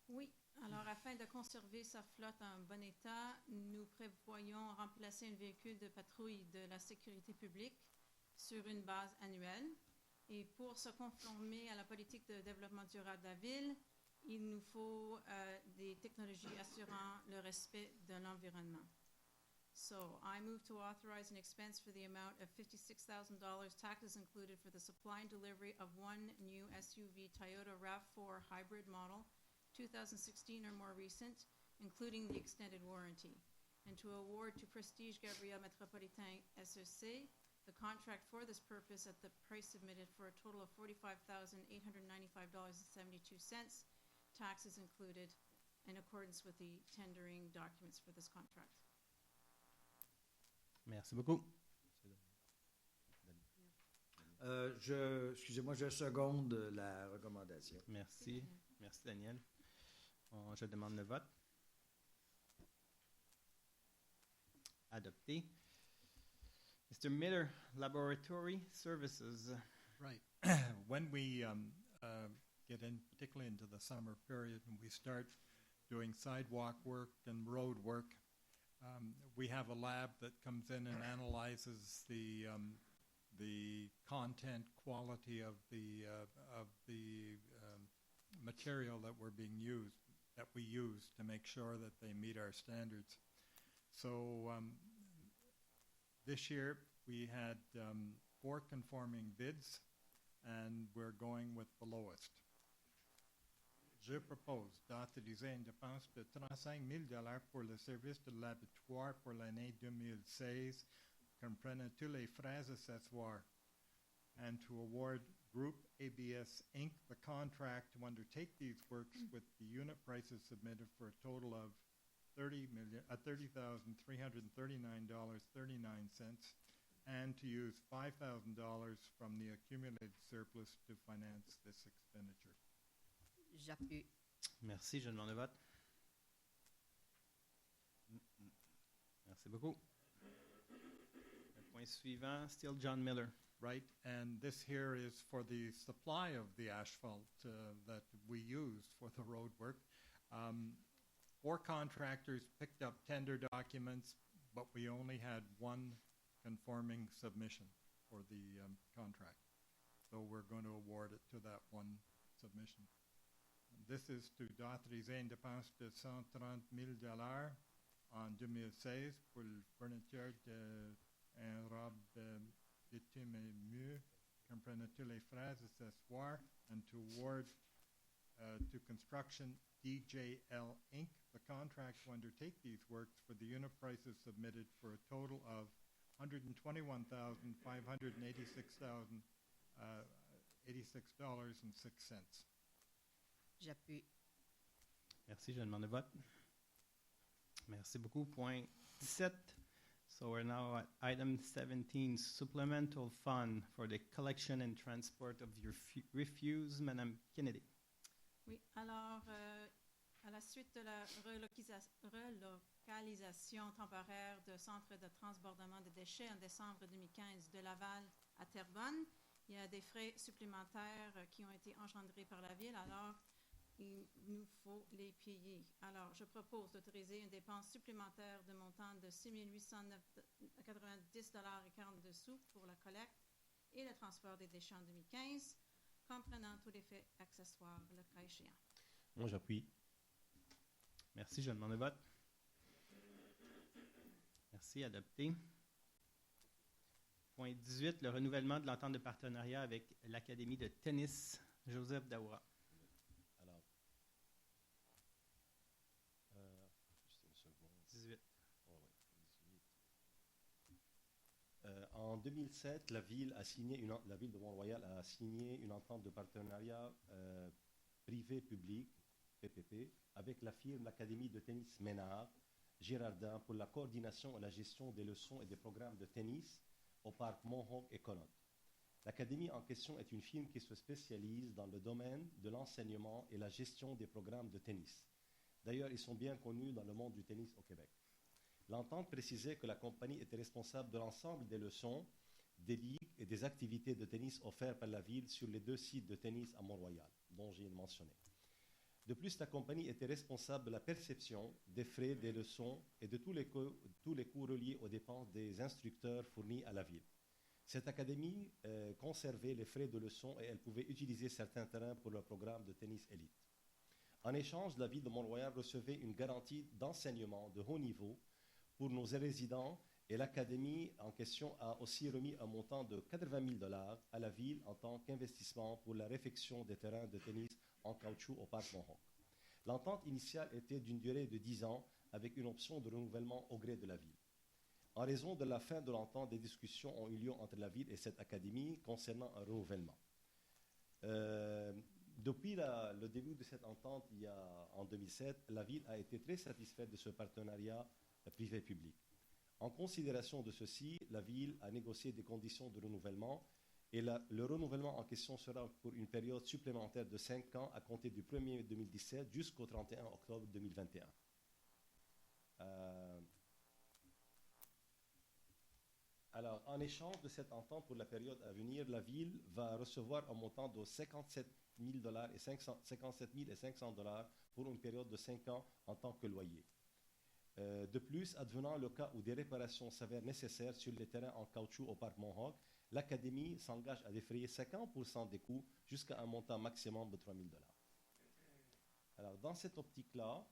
Oui, alors afin de conserver sa flotte en bon état, nous prévoyons remplacer un véhicule de patrouille de la sécurité publique sur une base annuelle. Et pour se conformer à la politique de développement durable de la ville, il nous faut des technologies assurant le respect de l'environnement. So I move to authorize an expense for the amount of $56,000, taxes included, for the supply and delivery of one new SUV Toyota RAV4 hybrid model, 2016 or more recent, including the extended warranty, and to award to Prestige Gabriel Metropolitain SEC the contract for this purpose at the price submitted for a total of $45,895.72, taxes included, in accordance with the tendering documents for this contract. Merci beaucoup. Excusez-moi, je seconde la recommandation. Merci. Merci, Daniel. Je demande le vote. Adopté. Mr. Miller, Laboratory Services. Right. When we get in, particularly into the summer period, when we start doing sidewalk work and road work, we have a lab that comes in and analyzes the content quality of the material that we use to make sure that they meet our standards. So this year we had 4 conforming bids, and we're going with the lowest. Je propose d'autoriser une dépense de $35 000 pour le service de l'abattoir pour l'année 2016, comprenant tous les frais accessoires, and to award Group ABS Inc. the contract to undertake these works with the unit prices submitted for a total of $30,339.39, and to use $5,000 from the accumulated surplus to finance this expenditure. J'appuie. Merci, je demande le vote. Merci beaucoup. Point suivant, still John Miller. right? And this here is for the supply of the asphalt that we use for the road work. 4 contractors picked up tender documents, but we only had 1 conforming submission for the contract. So we're going to award it to that 1 submission. This is d'autoriser une dépense de 130 000 $ en 2016 pour la fourniture d'une robe bitume mieux, comprenant tous les frais et accessoires, and to award to Construction DJL Inc. the contract to undertake these works for the unit prices submitted for a total of $121,586.06. J'appuie. Merci, je demande le vote. Merci beaucoup. Point 17. So we're now at item 17, supplemental fund for the collection and transport of the refuse. Madame Kennedy. Oui, alors, à la suite de la relocalisation temporaire de centre de transbordement de déchets en décembre 2015 de Laval à Terrebonne, il y a des frais supplémentaires qui ont été engendrés par la Ville, alors il nous faut les payer. Alors, je propose d'autoriser une dépense supplémentaire de montant de 6 890,40 $ pour la collecte et le transport des déchets en 2015, comprenant tous les faits accessoires, le cas échéant. Moi, j'appuie. Merci, je demande le vote. Merci, adopté. Point 18, le renouvellement de l'entente de partenariat avec l'Académie de tennis Joseph Daoura. Alors, juste une seconde. 18. Oh, ouais, 18. En 2007, la ville de Mont-Royal a signé une entente de partenariat privé-public, PPP, avec la firme l'Académie de tennis Ménard, Girardin, pour la coordination et la gestion des leçons et des programmes de tennis au parc Mohawk et Connaught. L'Académie en question est une firme qui se spécialise dans le domaine de l'enseignement et la gestion des programmes de tennis. D'ailleurs, ils sont bien connus dans le monde du tennis au Québec. L'entente précisait que la compagnie était responsable de l'ensemble des leçons, des ligues et des activités de tennis offertes par la ville sur les 2 sites de tennis à Mont-Royal, dont j'ai mentionné. De plus, la compagnie était responsable de la perception des frais des leçons et de tous les coûts reliés aux dépenses des instructeurs fournis à la ville. Cette académie conservait les frais de leçons et elle pouvait utiliser certains terrains pour leur programme de tennis élite. En échange, la ville de Mont-Royal recevait une garantie d'enseignement de haut niveau pour nos résidents et l'académie en question a aussi remis un montant de 80 000 $ à la ville en tant qu'investissement pour la réfection des terrains de tennis en caoutchouc au parc Mohawk. L'entente initiale était d'une durée de 10 ans avec une option de renouvellement au gré de la ville. En raison de la fin de l'entente, des discussions ont eu lieu entre la ville et cette académie concernant un renouvellement. Depuis le début de cette entente, en 2007, la ville a été très satisfaite de ce partenariat privé-public. En considération de ceci, la ville a négocié des conditions de renouvellement et le renouvellement en question sera pour une période supplémentaire de 5 ans à compter du 1er 2017 jusqu'au 31 octobre 2021. Alors, en échange de cette entente pour la période à venir, la ville va recevoir un montant de 57 500 $ pour une période de 5 ans en tant que loyer. De plus, advenant le cas où des réparations s'avèrent nécessaires sur les terrains en caoutchouc au parc Mohawk, l'Académie s'engage à défrayer 50% des coûts jusqu'à un montant maximum de 3 000 $. Alors, dans cette optique-là,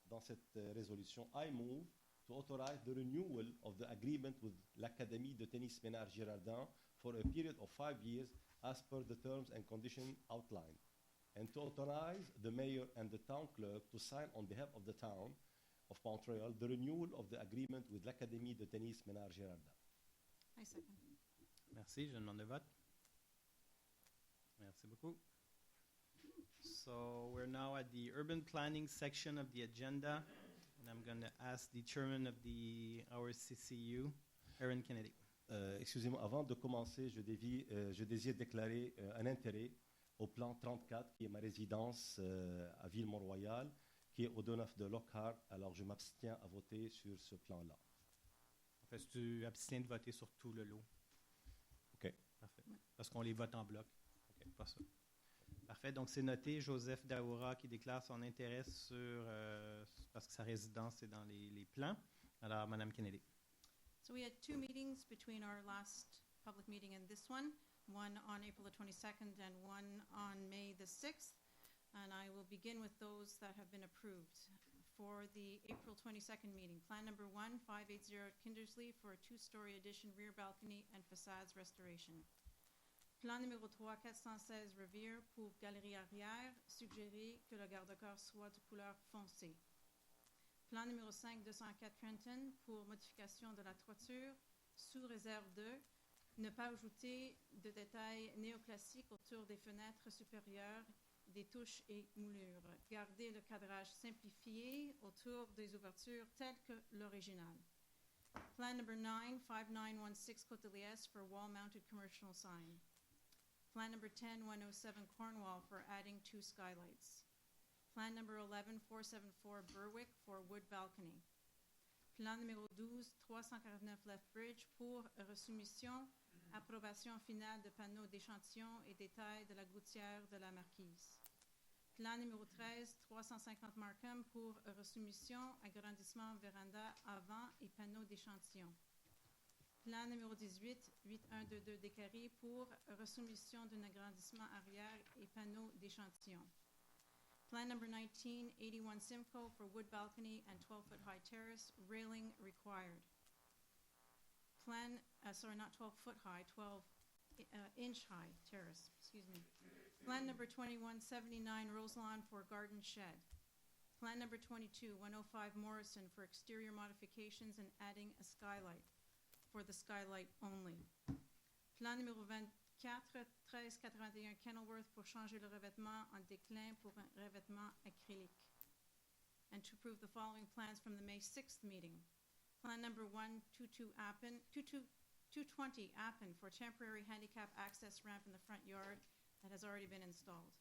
dans cette résolution, I move to authorize the renewal of the agreement with l'Académie de tennis Ménard Girardin for a period of 5 years as per the terms and conditions outlined, and to authorize the mayor and the town clerk to sign on behalf of the town of Montreal the renewal of the agreement with l'Académie de tennis Ménard Girardin. I second. Merci, je demande le vote. Merci beaucoup. So we're now at the urban planning section of the agenda, and I'm going to ask the chairman of our CCU, Aaron Kennedy. Excusez-moi, avant de commencer, je désire déclarer un intérêt au plan 34, qui est ma résidence à Ville-Mont-Royal, qui est au 2-9 de Lockhart. Alors, je m'abstiens à voter sur ce plan-là. Parce que tu abstiens de voter sur tout le lot. OK. Parfait. Parce qu'on les vote en bloc. OK, pas ça. Parfait. Donc, c'est noté Joseph Daoura qui déclare son intérêt sur, parce que sa résidence est dans les plans. Alors, Mme Kennedy. So we had two meetings between our last public meeting and this one on April the 22nd and one on May the 6th. And I will begin with those that have been approved. For the April 22nd meeting, Plan Number 1, 580 Kindersley for a two-story addition, rear balcony, and facades restoration. Plan numéro 3, 416 Revere pour galerie arrière, suggérer que le garde-corps soit de couleur foncée. Plan numéro 5, 204 Trenton pour modification de la toiture, sous réserve de ne pas ajouter de détails néoclassiques autour des fenêtres supérieures, des touches et moulures. Garder le cadrage simplifié autour des ouvertures telles que l'original. Plan number 9, 5916 Côte-de-Liesse for wall-mounted commercial sign. Plan number 10, 107 Cornwall for adding 2 skylights. Plan number 11, 474 Berwick for wood balcony. Plan numéro 12, 349 Left Bridge pour resoumission, approbation finale de panneaux d'échantillon et détails de la gouttière de la marquise. Plan numéro 13, 350 Markham pour resoumission, agrandissement véranda avant et panneaux d'échantillon. Plan numéro 18, 8122 Descaries pour resoumission d'un agrandissement arrière et panneaux d'échantillon. Plan number 19, 81 Simcoe for wood balcony and 12-foot high terrace, railing required. Plan, not 12-foot high, 12-inch high terrace, excuse me. Plan number 2179 Roselawn for garden shed. Plan number 22, 105 Morrison for exterior modifications and adding a skylight for the skylight only. Plan numéro 24, 1381 Kenilworth pour changer le revêtement en déclin pour un revêtement acrylique. And to approve the following plans from the May 6th meeting. Plan number 122 Appin, 220 Appin for temporary handicap access ramp in the front yard that has already been installed.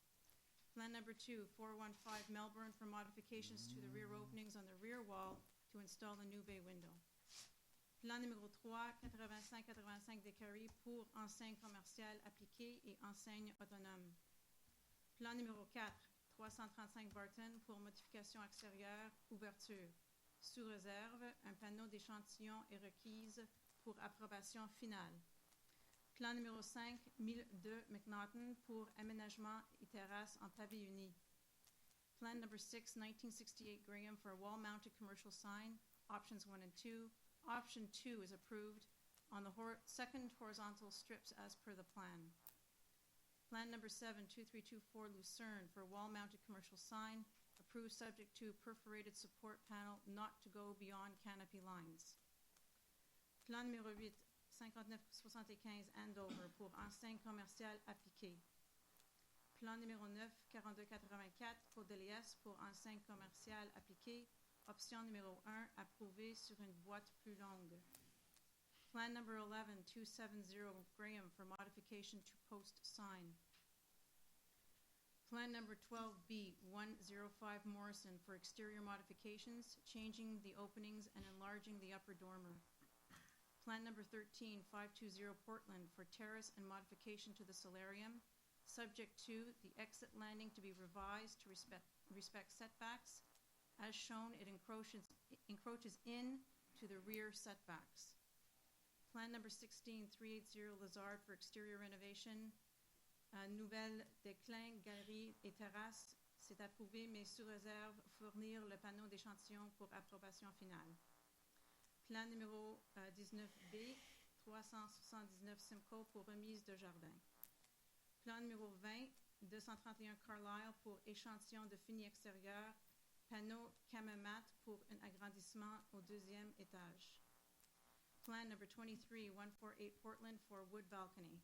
Plan number 2, 415 Melbourne for modifications to the rear openings on the rear wall to install a new bay window. Plan numéro 3, 85-85 Descaries pour enseigne commerciale appliquée et enseigne autonome. Plan numéro 4, 335 Barton pour modification extérieure, ouverture. Sous réserve, un panneau d'échantillon est requise pour approbation finale. Plan numéro 5, 1002 McNaughton pour aménagement et terrasse en pavé uni. Plan number 6, 1968 Graham for a wall-mounted commercial sign, options 1 and 2. Option 2 is approved on the second horizontal strips as per the plan. Plan number 7, 2324 Lucerne for wall-mounted commercial sign, approved subject to perforated support panel not to go beyond canopy lines. Plan numéro 8, 5975 Andover pour enseigne commerciale appliquée. Plan numéro 9, 4284 Côte-de-Liesse pour enseigne commerciale appliquée. Option numéro 1, approuvé sur une boîte plus longue. Plan number 11, 270 Graham for modification to post sign. Plan number 12B, 105 Morrison for exterior modifications, changing the openings and enlarging the upper dormer. Plan number 13, 520 Portland for terrace and modification to the solarium, subject to the exit landing to be revised to respect setbacks. As shown, it encroaches in to the rear setbacks. Plan number 16, 380 Lazard for exterior renovation. Nouvelle déclin, galerie et terrasse. C'est approuvé, mais sous réserve, fournir le panneau d'échantillon pour approbation finale. Plan numéro 19B, 379 Simcoe pour remise de jardin. Plan numéro 20, 231 Carlisle pour échantillon de fini extérieur. Panneau Camemat pour un agrandissement au deuxième étage. Plan number 23, 148 Portland for wood balcony.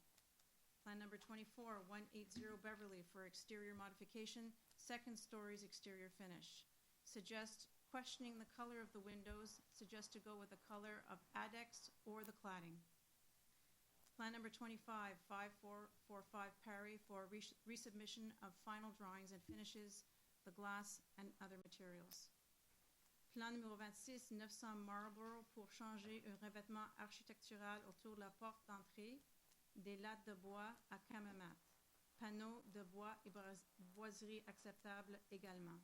Plan number 24, 180 Beverly for exterior modification, second stories exterior finish. Suggest questioning the color of the windows, suggest to go with the color of addex or the cladding. Plan number 25, 5445 Parry for resubmission of final drawings and finishes, the glass and other materials. Plan numéro 26, 900 Marlborough pour changer un revêtement architectural autour de la porte d'entrée, des lattes de bois à Kamamat. Panneaux de bois et boiseries acceptables également.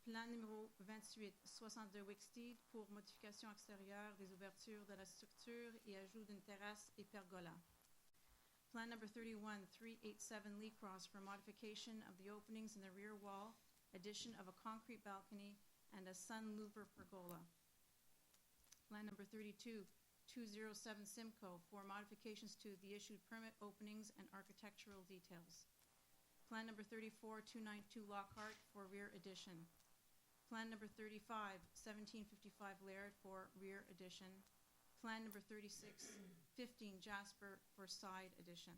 Plan numéro 28, 62 Wicksteed pour modification extérieure des ouvertures de la structure et ajout d'une terrasse et pergola. Plan number 31, 387 Lee Cross for modification of the openings in the rear wall, addition of a concrete balcony, and a sun louver pergola. Plan number 32, 207 Simcoe for modifications to the issued permit openings and architectural details. Plan number 34, 292 Lockhart for rear addition. Plan number 35, 1755 Laird for rear addition. Plan number 36, 15 Jasper for side addition.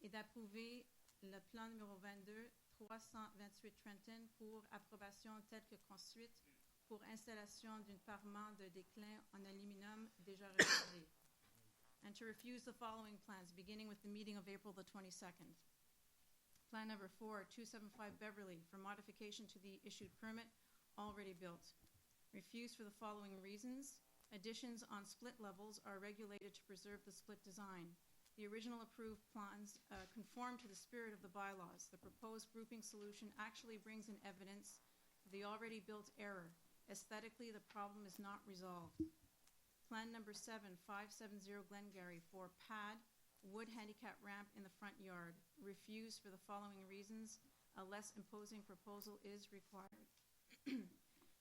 Et d'approuver le plan numéro 22, 328 Trenton pour approbation telle que construite pour installation d'un parement de déclin en aluminium déjà réalisé. And to refuse the following plans, beginning with the meeting of April the 22nd. Plan number 4, 275 Beverly for modification to the issued permit already built. Refused for the following reasons. Additions on split levels are regulated to preserve the split design. The original approved plans conform to the spirit of the bylaws. The proposed grouping solution actually brings in evidence the already built error. Aesthetically, the problem is not resolved. Plan number 7, 570 Glengarry for pad, wood handicap ramp in the front yard. Refused for the following reasons. A less imposing proposal is required.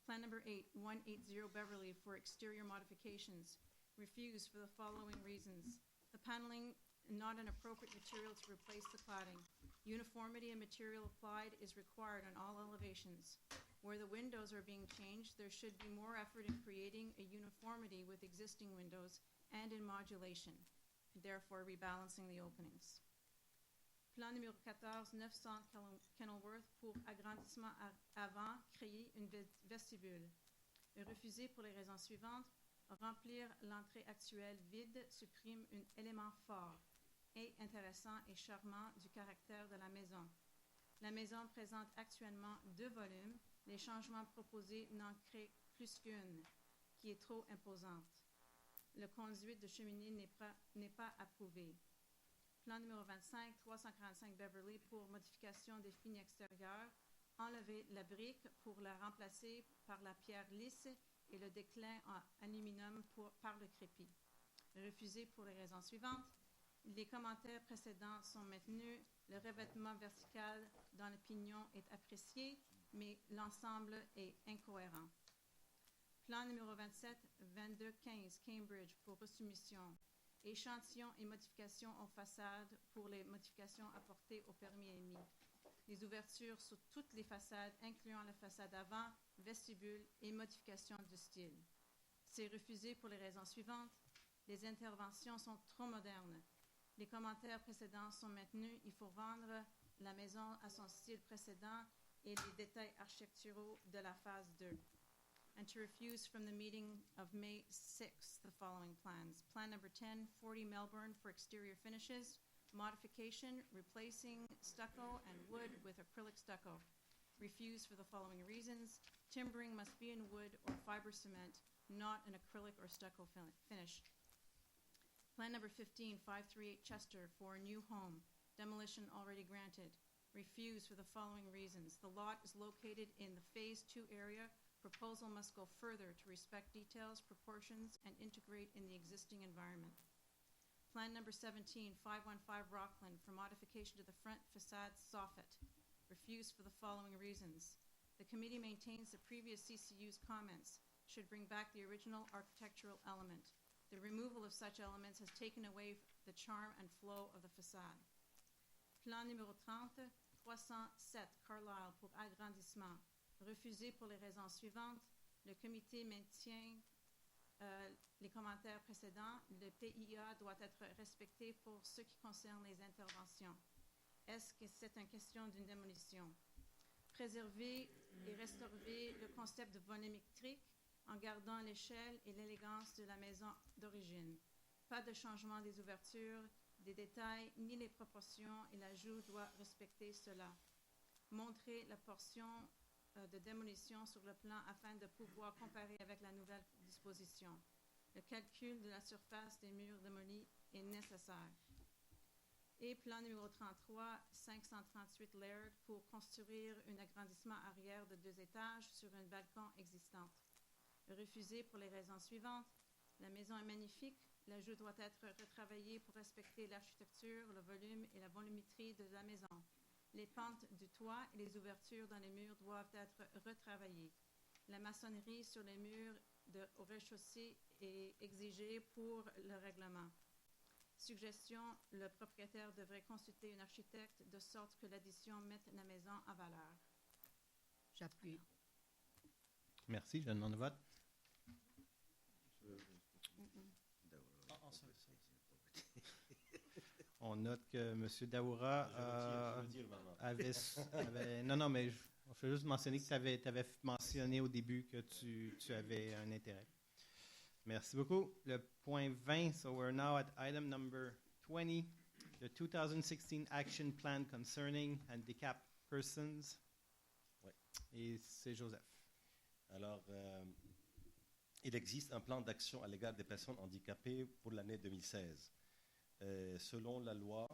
Plan number 8, 180 Beverly for exterior modifications. Refused for the following reasons. The paneling, not an appropriate material to replace the cladding. Uniformity in material applied is required on all elevations. Where the windows are being changed, there should be more effort in creating a uniformity with existing windows and in modulation, therefore rebalancing the openings. Plan numéro 14, 900 Kenilworth pour agrandissement avant, créer une vestibule. Refusé pour les raisons suivantes. Remplir l'entrée actuelle vide supprime un élément fort et intéressant et charmant du caractère de la maison. La maison présente actuellement 2 volumes. Les changements proposés n'en créent plus qu'une, qui est trop imposante. Le conduit de cheminée n'est pas approuvé. Plan numéro 25, 345 Beverly pour modification des finitions extérieures. Enlever la brique pour la remplacer par la pierre lisse et le déclin en aluminium par le crépi. Refusé pour les raisons suivantes. Les commentaires précédents sont maintenus. Le revêtement vertical dans le pignon est apprécié, mais l'ensemble est incohérent. Plan numéro 27, 2215 Cambridge pour resubmission. Échantillons et modifications aux façades pour les modifications apportées au permis émis. Les ouvertures sur toutes les façades, incluant la façade avant, vestibule et modification de style. C'est refusé pour les raisons suivantes. Les interventions sont trop modernes. Les commentaires précédents sont maintenus. Il faut vendre la maison à son style précédent et les détails architecturaux de la phase 2. And to refuse from the meeting of May 6th the following plans. Plan number 10, 40 Melbourne for exterior finishes. Modification, replacing stucco and wood with acrylic stucco. Refused for the following reasons. Timbering must be in wood or fiber cement, not an acrylic or stucco finish. Plan number 15, 538 Chester for a new home. Demolition already granted. Refused for the following reasons. The lot is located in the Phase 2 area. Proposal must go further to respect details, proportions, and integrate in the existing environment. Plan number 17, 515 Rockland for modification to the front facade soffit. Refused for the following reasons. The committee maintains the previous CCU's comments should bring back the original architectural element. The removal of such elements has taken away the charm and flow of the facade. Plan numéro 30, 307 Carlisle pour agrandissement. Refusé pour les raisons suivantes. Le comité maintient les commentaires précédents. Le PIA doit être respecté pour ce qui concerne les interventions. Est-ce que c'est une question d'une démolition? Préserver et restaurer le concept de volumétrique en gardant l'échelle et l'élégance de la maison d'origine. Pas de changement des ouvertures, des détails, ni les proportions et l'ajout doit respecter cela. Montrer la portion de démolition sur le plan afin de pouvoir comparer avec la nouvelle disposition. Le calcul de la surface des murs démolis est nécessaire. Et plan numéro 33, 538 Laird, pour construire un agrandissement arrière de 2 étages sur un balcon existant. Refusé pour les raisons suivantes. La maison est magnifique. L'ajout doit être retravaillé pour respecter l'architecture, le volume et la volumétrie de la maison. Les pentes du toit et les ouvertures dans les murs doivent être retravaillées. La maçonnerie sur les murs au rez-de-chaussée est exigée pour le règlement. Suggestion, le propriétaire devrait consulter un architecte de sorte que l'addition mette la maison en valeur. J'appuie. Merci. Je demande le vote. On note que M. Daoura Non, mais je veux juste mentionner que tu avais mentionné au début que tu avais un intérêt. Merci beaucoup. Le point 20, so we're now at item number 20, the 2016 Action Plan Concerning Handicapped Persons. Ouais. Et c'est Joseph. Alors, il existe un plan d'action à l'égard des personnes handicapées pour l'année 2016. Selon la loi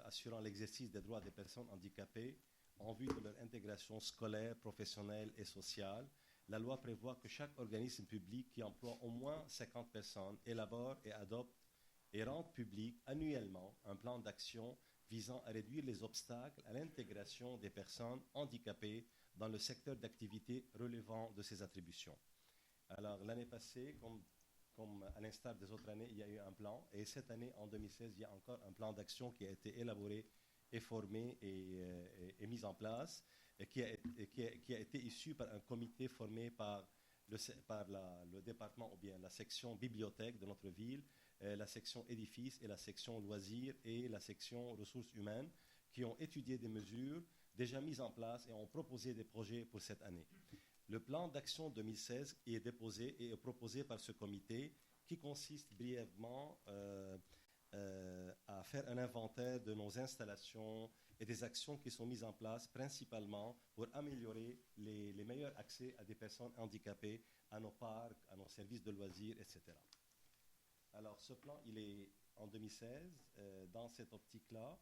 assurant l'exercice des droits des personnes handicapées en vue de leur intégration scolaire, professionnelle et sociale, la loi prévoit que chaque organisme public qui emploie au moins 50 personnes élabore et adopte et rende public annuellement un plan d'action visant à réduire les obstacles à l'intégration des personnes handicapées dans le secteur d'activité relevant de ses attributions. Alors, l'année passée, comme à l'instar des autres années, il y a eu un plan. Et cette année, en 2016, il y a encore un plan d'action qui a été élaboré et formé et mis en place, et qui a été issu par un comité formé par le département ou bien la section bibliothèque de notre ville, la section édifices et la section loisirs et la section ressources humaines, qui ont étudié des mesures déjà mises en place et ont proposé des projets pour cette année. Le plan d'action 2016 est déposé et est proposé par ce comité qui consiste brièvement à faire un inventaire de nos installations et des actions qui sont mises en place principalement pour améliorer les meilleurs accès à des personnes handicapées, à nos parcs, à nos services de loisirs, etc. Alors ce plan, il est en 2016, dans cette optique-là.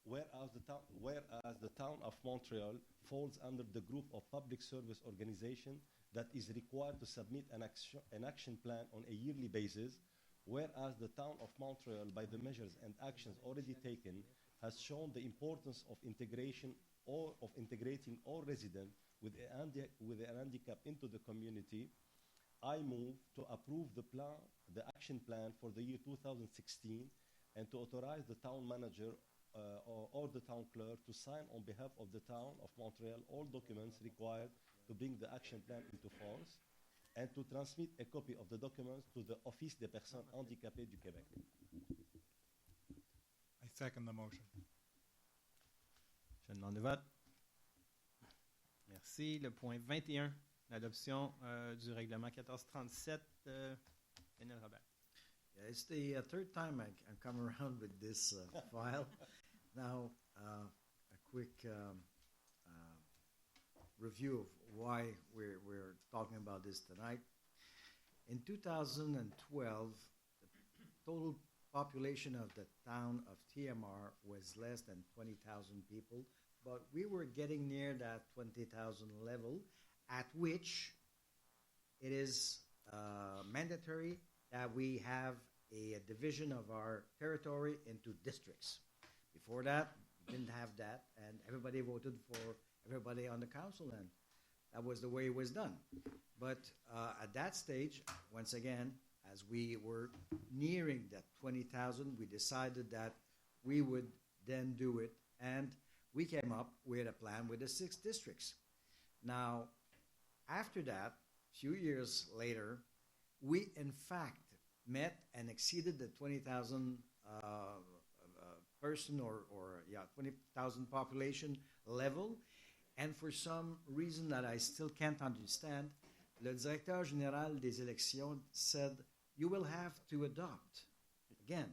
Whereas the town of Montreal falls under the group of public service organizations that is required to submit an action plan on a yearly basis, whereas the town of Montreal, by the measures and actions already taken, has shown the importance of integration or of integrating all residents with an handicap into the community, I move to approve the action plan for the year 2016 and to authorize the town manager or the town clerk to sign on behalf of the town of Montreal all documents required to bring the action plan into force and to transmit a copy of the documents to the Office des personnes handicapées du Québec. I second the motion. Je demande le vote. Merci. Le point 21, l'adoption du règlement 1437. Daniel Robert. Yeah, it's the third time I'm come around with this file. Now, a quick review of why we're talking about this tonight. In 2012, the total population of the town of TMR was less than 20,000 people, but we were getting near that 20,000 level, at which it is mandatory that we have a division of our territory into districts. Before that, we didn't have that, and everybody voted for everybody on the council, and that was the way it was done. But at that stage, once again, as we were nearing that 20,000, we decided that we would then do it, and we came up with a plan with the 6 districts. Now, after that, a few years later, we in fact met and exceeded the 20,000 person or 20,000 population level. And for some reason that I still can't understand, le directeur général des élections said, you will have to adopt, again,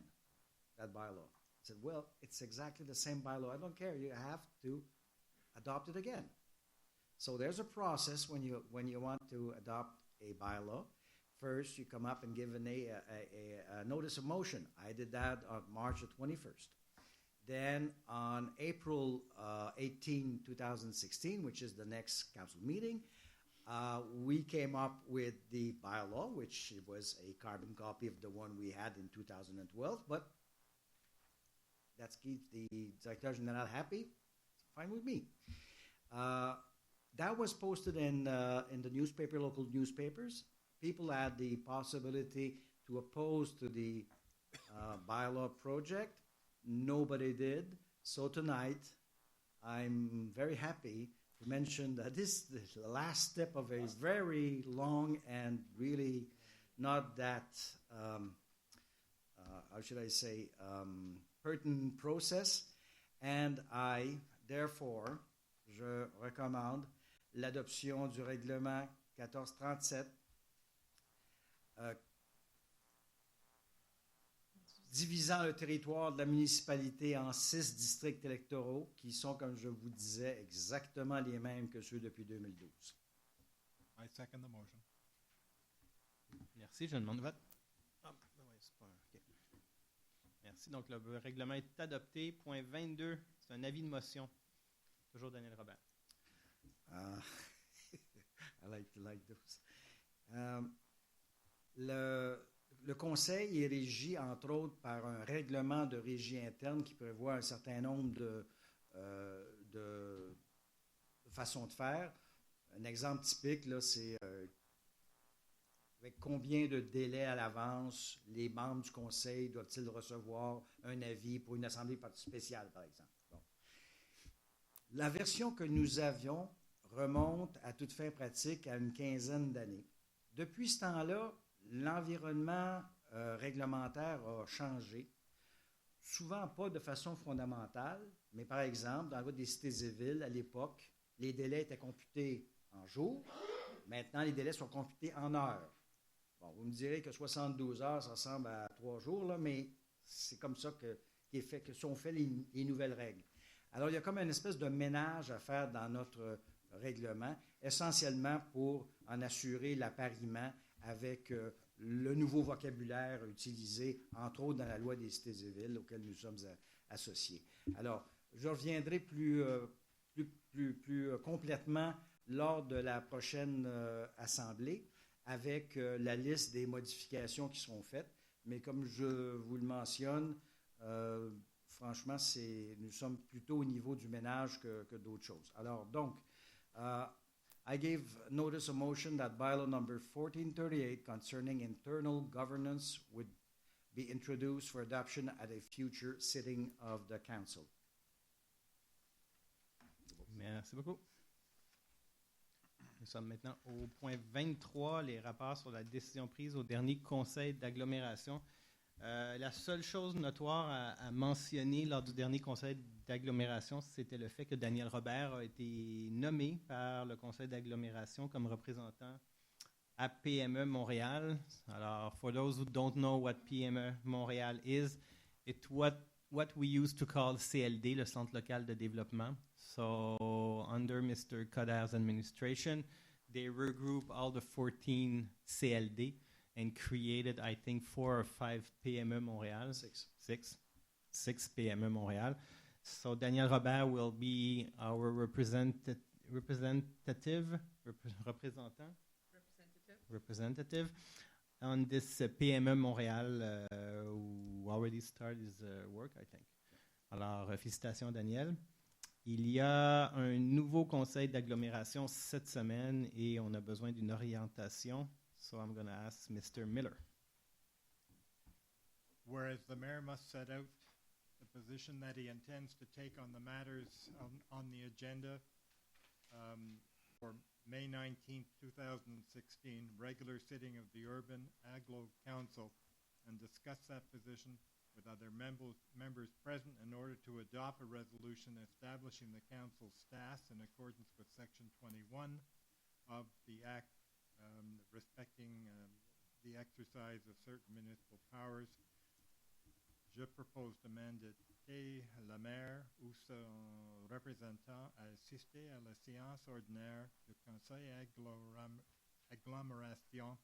that bylaw. said, well, it's exactly the same bylaw. I don't care. You have to adopt it again. So there's a process when you want to adopt a bylaw. First, you come up and give a notice of motion. I did that on March the 21st. Then on April 18, 2016, which is the next council meeting, we came up with the bylaw, which was a carbon copy of the one we had in 2012, but that keeps the Directeur General happy. It's fine with me. That was posted in the newspaper, local newspapers. People had the possibility to oppose to the bylaw project. Nobody did. So tonight, I'm very happy to mention that this is the last step of a very long and really not that, how should I say, pertinent process. And therefore, je recommande l'adoption du règlement 1437 divisant le territoire de la municipalité en 6 districts électoraux qui sont, comme je vous disais, exactement les mêmes que ceux depuis 2012. I second the motion. Merci, je demande vote. Merci. Donc, le règlement est adopté. Point 22, c'est un avis de motion. Toujours Daniel Robert. I like those. Le conseil est régi, entre autres, par un règlement de régie interne qui prévoit un certain nombre de façons de faire. Un exemple typique, là, c'est avec combien de délais à l'avance les membres du conseil doivent-ils recevoir un avis pour une assemblée spéciale, par exemple. Bon. La version que nous avions remonte à toute fin pratique à une quinzaine d'années. Depuis ce temps-là, l'environnement réglementaire a changé, souvent pas de façon fondamentale, mais par exemple, dans le cas des cités et villes, à l'époque, les délais étaient computés en jours. Maintenant, les délais sont computés en heures. Bon, vous me direz que 72 heures, ça ressemble à 3 jours, là, mais c'est comme ça que sont faites les nouvelles règles. Alors, il y a comme une espèce de ménage à faire dans notre règlement, essentiellement pour en assurer l'appariement avec le nouveau vocabulaire utilisé, entre autres dans la loi des cités et villes auquel nous sommes associés. Alors, je reviendrai plus complètement lors de la prochaine assemblée avec la liste des modifications qui seront faites. Mais comme je vous le mentionne, franchement, nous sommes plutôt au niveau du ménage que d'autres choses. Alors, donc, I gave notice of motion that bylaw number 1438 concerning internal governance would be introduced for adoption at a future sitting of the council. Merci beaucoup. Nous sommes maintenant au point 23, les rapports sur la décision prise au dernier conseil d'agglomération. La seule chose notoire à mentionner lors du dernier conseil d'agglomération, c'était le fait que Daniel Robert a été nommé par le conseil d'agglomération comme représentant à PME Montréal. Alors, for those who don't know what PME Montréal is, it's what we used to call CLD, le Centre local de développement. So, under Mr. Coder's administration, they regroup all the 14 CLD and created, I think, 4 or 5 PME Montréal. Six PME Montréal. So Daniel Robert will be our representative on this PME Montréal who already started his work, I think. Alors, félicitations Daniel. Il y a un nouveau conseil d'agglomération cette semaine et on a besoin d'une orientation. So I'm going to ask Mr. Miller. Whereas the mayor must set out the position that he intends to take on the matters on the agenda for May 19, 2016, regular sitting of the Urban Aglo Council, and discuss that position with other members present in order to adopt a resolution establishing the council's staff in accordance with Section 21 of the Act respecting the exercise of certain municipal powers. Je propose d'amender et le maire ou son représentant à assister à la séance ordinaire du Conseil agglomération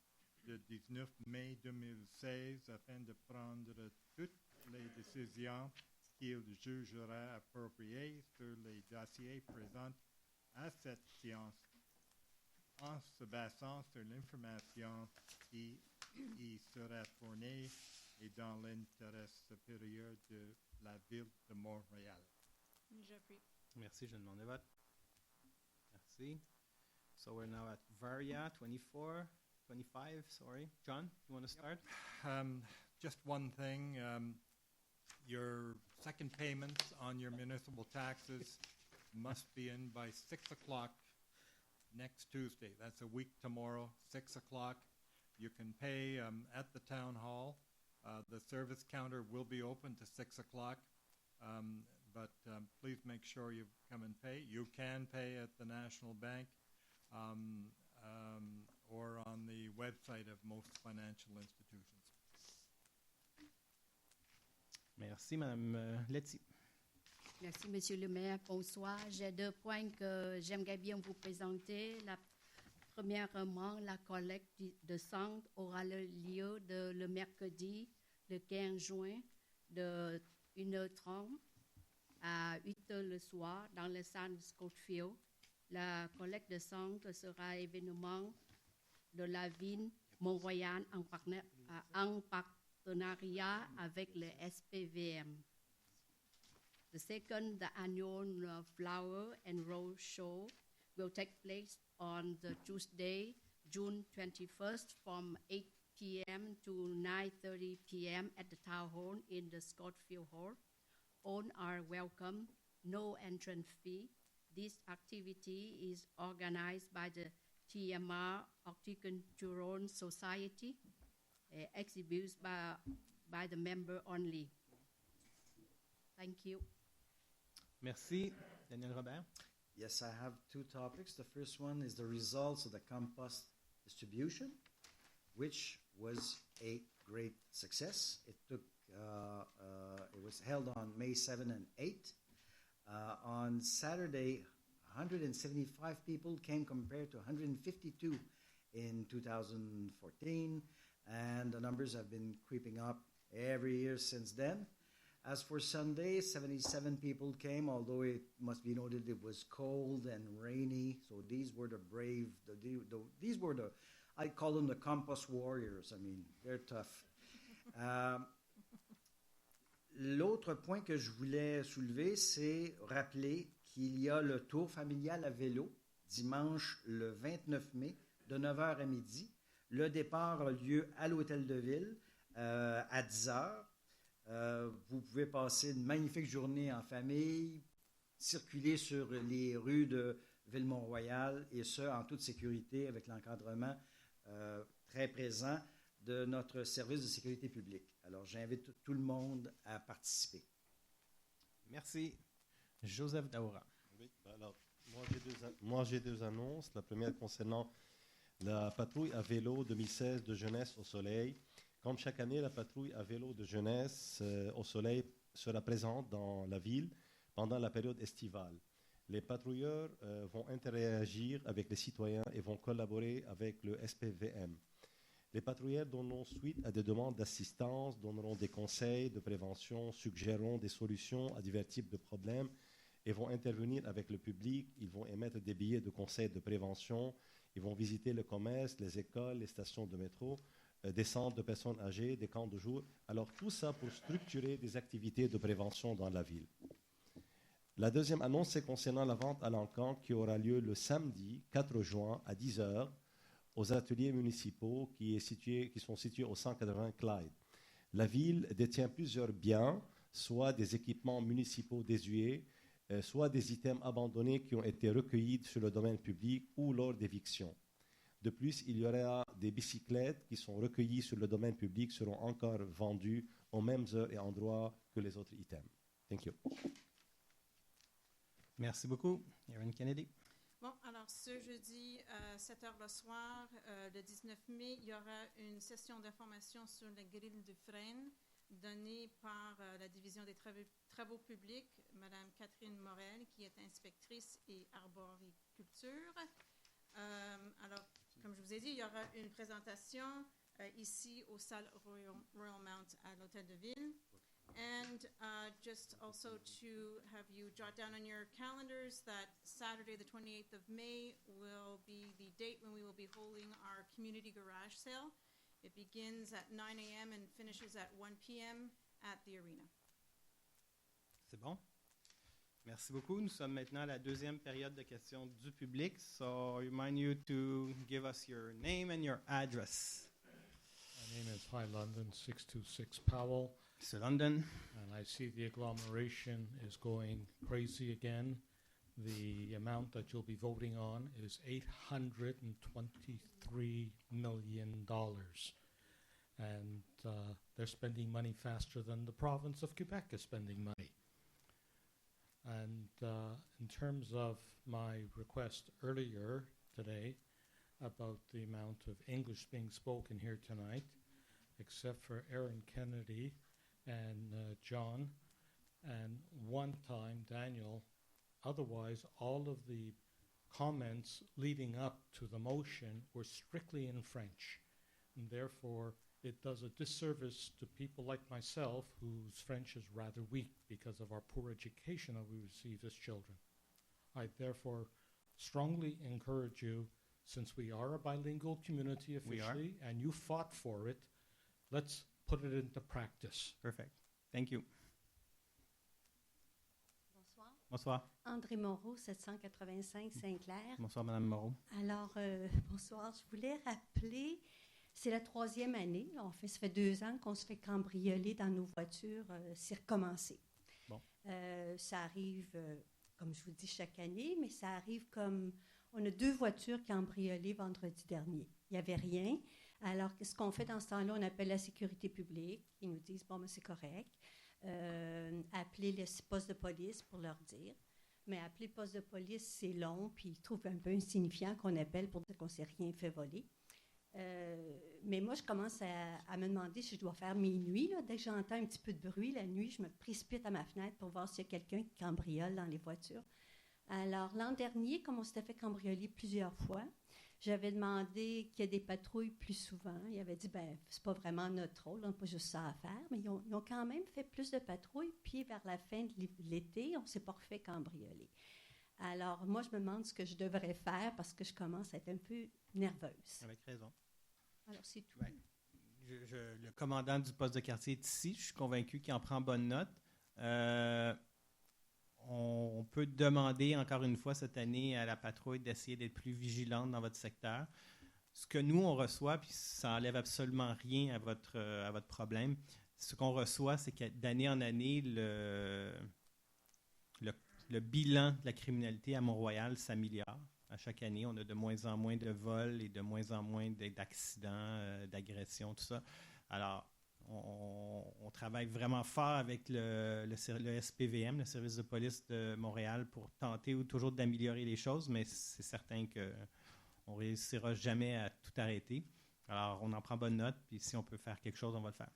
le 19 mai 2016 afin de prendre toutes les décisions qu'il jugera appropriées sur les dossiers présents à cette séance en se basant sur l'information qui y sera fournie et dans l'intérêt supérieur de la ville de Montréal. J'appuie. Merci, je demande le vote. Merci. So we're now at Varia 24, 25, sorry. John, you want to start? Just one thing, your second payments on your municipal taxes must be in by 6 o'clock next Tuesday. That's a week tomorrow, 6 o'clock. You can pay at the town hall. The service counter will be open to 6 o'clock, but please make sure you come and pay. You can pay at the National Bank or on the website of most financial institutions. Merci, Madame Letty. Merci, Monsieur le maire. Bonsoir. J'ai 2 points que j'aimerais bien vous présenter. Premièrement, la collecte de sang aura lieu le mercredi, le 15 juin, de 1h30 à 8h le soir dans le centre Scottfield. La collecte de sang sera événement de la ville Mont-Royal en partenariat avec le SPVM. The second, the annual Flower and Rose Show will take place on the Tuesday, June 21st from 8 p.m. to 9:30 p.m. at the Town Hall in the Scottfield Hall. All are welcome, no entrance fee. This activity is organized by the TMR Horticultural Society, exhibits by the member only. Thank you. Merci. Daniel Robert. Yes, I have 2 topics. The first one is the results of the compost distribution, which was a great success. It was held on May 7 and 8. On Saturday, 175 people came compared to 152 in 2014, and the numbers have been creeping up every year since then. As for Sunday, 77 people came, although it must be noted it was cold and rainy. So these were the brave, these were the, I call them the compost warriors. I mean, they're tough. L'autre point que je voulais soulever, c'est rappeler qu'il y a le tour familial à vélo dimanche le 29 mai de 9h à midi. Le départ a lieu à l'Hôtel de Ville à 10h. Vous pouvez passer une magnifique journée en famille, circuler sur les rues de Ville-Mont-Royal et ce, en toute sécurité avec l'encadrement très présent de notre service de sécurité publique. Alors, j'invite tout le monde à participer. Merci. Joseph Daoura. Oui, alors, moi j'ai deux annonces. La première concernant la patrouille à vélo 2016 de jeunesse au soleil. Comme chaque année, la patrouille à vélo de jeunesse au soleil sera présente dans la ville pendant la période estivale. Les patrouilleurs vont interagir avec les citoyens et vont collaborer avec le SPVM. Les patrouilleurs donneront suite à des demandes d'assistance, donneront des conseils de prévention, suggéreront des solutions à divers types de problèmes et vont intervenir avec le public. Ils vont émettre des billets de conseils de prévention. Ils vont visiter le commerce, les écoles, les stations de métro, des centres de personnes âgées, des camps de jour. Alors tout ça pour structurer des activités de prévention dans la ville. La deuxième annonce, c'est concernant la vente à l'encan qui aura lieu le samedi 4 juin à 10h aux ateliers municipaux qui sont situés au 180 Clyde. La ville détient plusieurs biens, soit des équipements municipaux désuets, soit des items abandonnés qui ont été recueillis sur le domaine public ou lors d'éviction. De plus, il y aura des bicyclettes qui sont recueillies sur le domaine public seront encore vendues aux mêmes heures et endroits que les autres items. Thank you. Merci beaucoup. Erin Kennedy. Bon, alors ce jeudi à 7h le soir, le 19 mai, il y aura une session d'information sur les grilles de frein donné par la division des travaux publics, Mme Catherine Morel, qui est inspectrice et arboriculture. Alors, comme je vous ai dit, il y aura une présentation ici au salle Royal Mount à l'Hôtel de Ville. And just also to have you jot down on your calendars that Saturday, the 28th of May, will be the date when we will be holding our community garage sale. It begins at 9 a.m. and finishes at 1 p.m. at the arena. C'est bon? Merci beaucoup. Nous sommes maintenant à la deuxième période de questions du public. So I remind you to give us your name and your address. My name is High London, 626 Powell. C'est London. And I see the agglomeration is going crazy again. The amount that you'll be voting on is $823 million. And they're spending money faster than the province of Quebec is spending money. And in terms of my request earlier today about the amount of English being spoken here tonight, except for Aaron Kennedy and John, and one time Daniel, otherwise all of the comments leading up to the motion were strictly in French. And therefore, it does a disservice to people like myself whose French is rather weak because of our poor education that we receive as children. I therefore strongly encourage you, since we are a bilingual community officially, and you fought for it, let's put it into practice. Perfect. Thank you. Bonsoir. Bonsoir. André Moreau, 785 Saint-Clair. Bonsoir, Madame Moreau. Alors, bonsoir. Je voulais rappeler, c'est la 3e année. En fait, ça fait 2 ans qu'on se fait cambrioler dans nos voitures. C'est recommencé. Bon. Ça arrive, comme je vous dis, chaque année, mais ça arrive comme... On a 2 voitures cambriolées vendredi dernier. Il n'y avait rien. Alors, ce qu'on fait dans ce temps-là, on appelle la sécurité publique. Ils nous disent, bon, ben, c'est correct. Appelez le poste de police pour leur dire. Mais appeler le poste de police, c'est long, puis ils trouvent un peu insignifiant qu'on appelle pour dire qu'on ne s'est rien fait voler. Mais moi, je commence à me demander si je dois faire mes nuits. Là. Dès que j'entends un petit peu de bruit la nuit, je me précipite à ma fenêtre pour voir s'il y a quelqu'un qui cambriole dans les voitures. Alors, l'an dernier, comme on s'était fait cambrioler plusieurs fois, j'avais demandé qu'il y ait des patrouilles plus souvent. Ils avaient dit, ben, c'est pas vraiment notre rôle, on n'a pas juste ça à faire, mais ils ont quand même fait plus de patrouilles. Puis, vers la fin de l'été, on ne s'est pas refait cambrioler. Alors, moi, je me demande ce que je devrais faire parce que je commence à être un peu nerveuse. Avec raison. Alors, c'est tout. Ouais. Le commandant du poste de quartier est ici. Je suis convaincu qu'il en prend bonne note. On peut demander encore une fois cette année à la patrouille d'essayer d'être plus vigilante dans votre secteur. Ce que nous, on reçoit, puis ça n'enlève absolument rien à votre problème, ce qu'on reçoit, c'est que d'année en année, le bilan de la criminalité à Mont-Royal s'améliore. À chaque année, on a de moins en moins de vols et de moins en moins d'accidents, d'agressions, tout ça. Alors, on travaille vraiment fort avec le SPVM, le service de police de Montréal, pour tenter toujours d'améliorer les choses, mais c'est certain qu'on ne réussira jamais à tout arrêter. Alors, on en prend bonne note, puis si on peut faire quelque chose, on va le faire.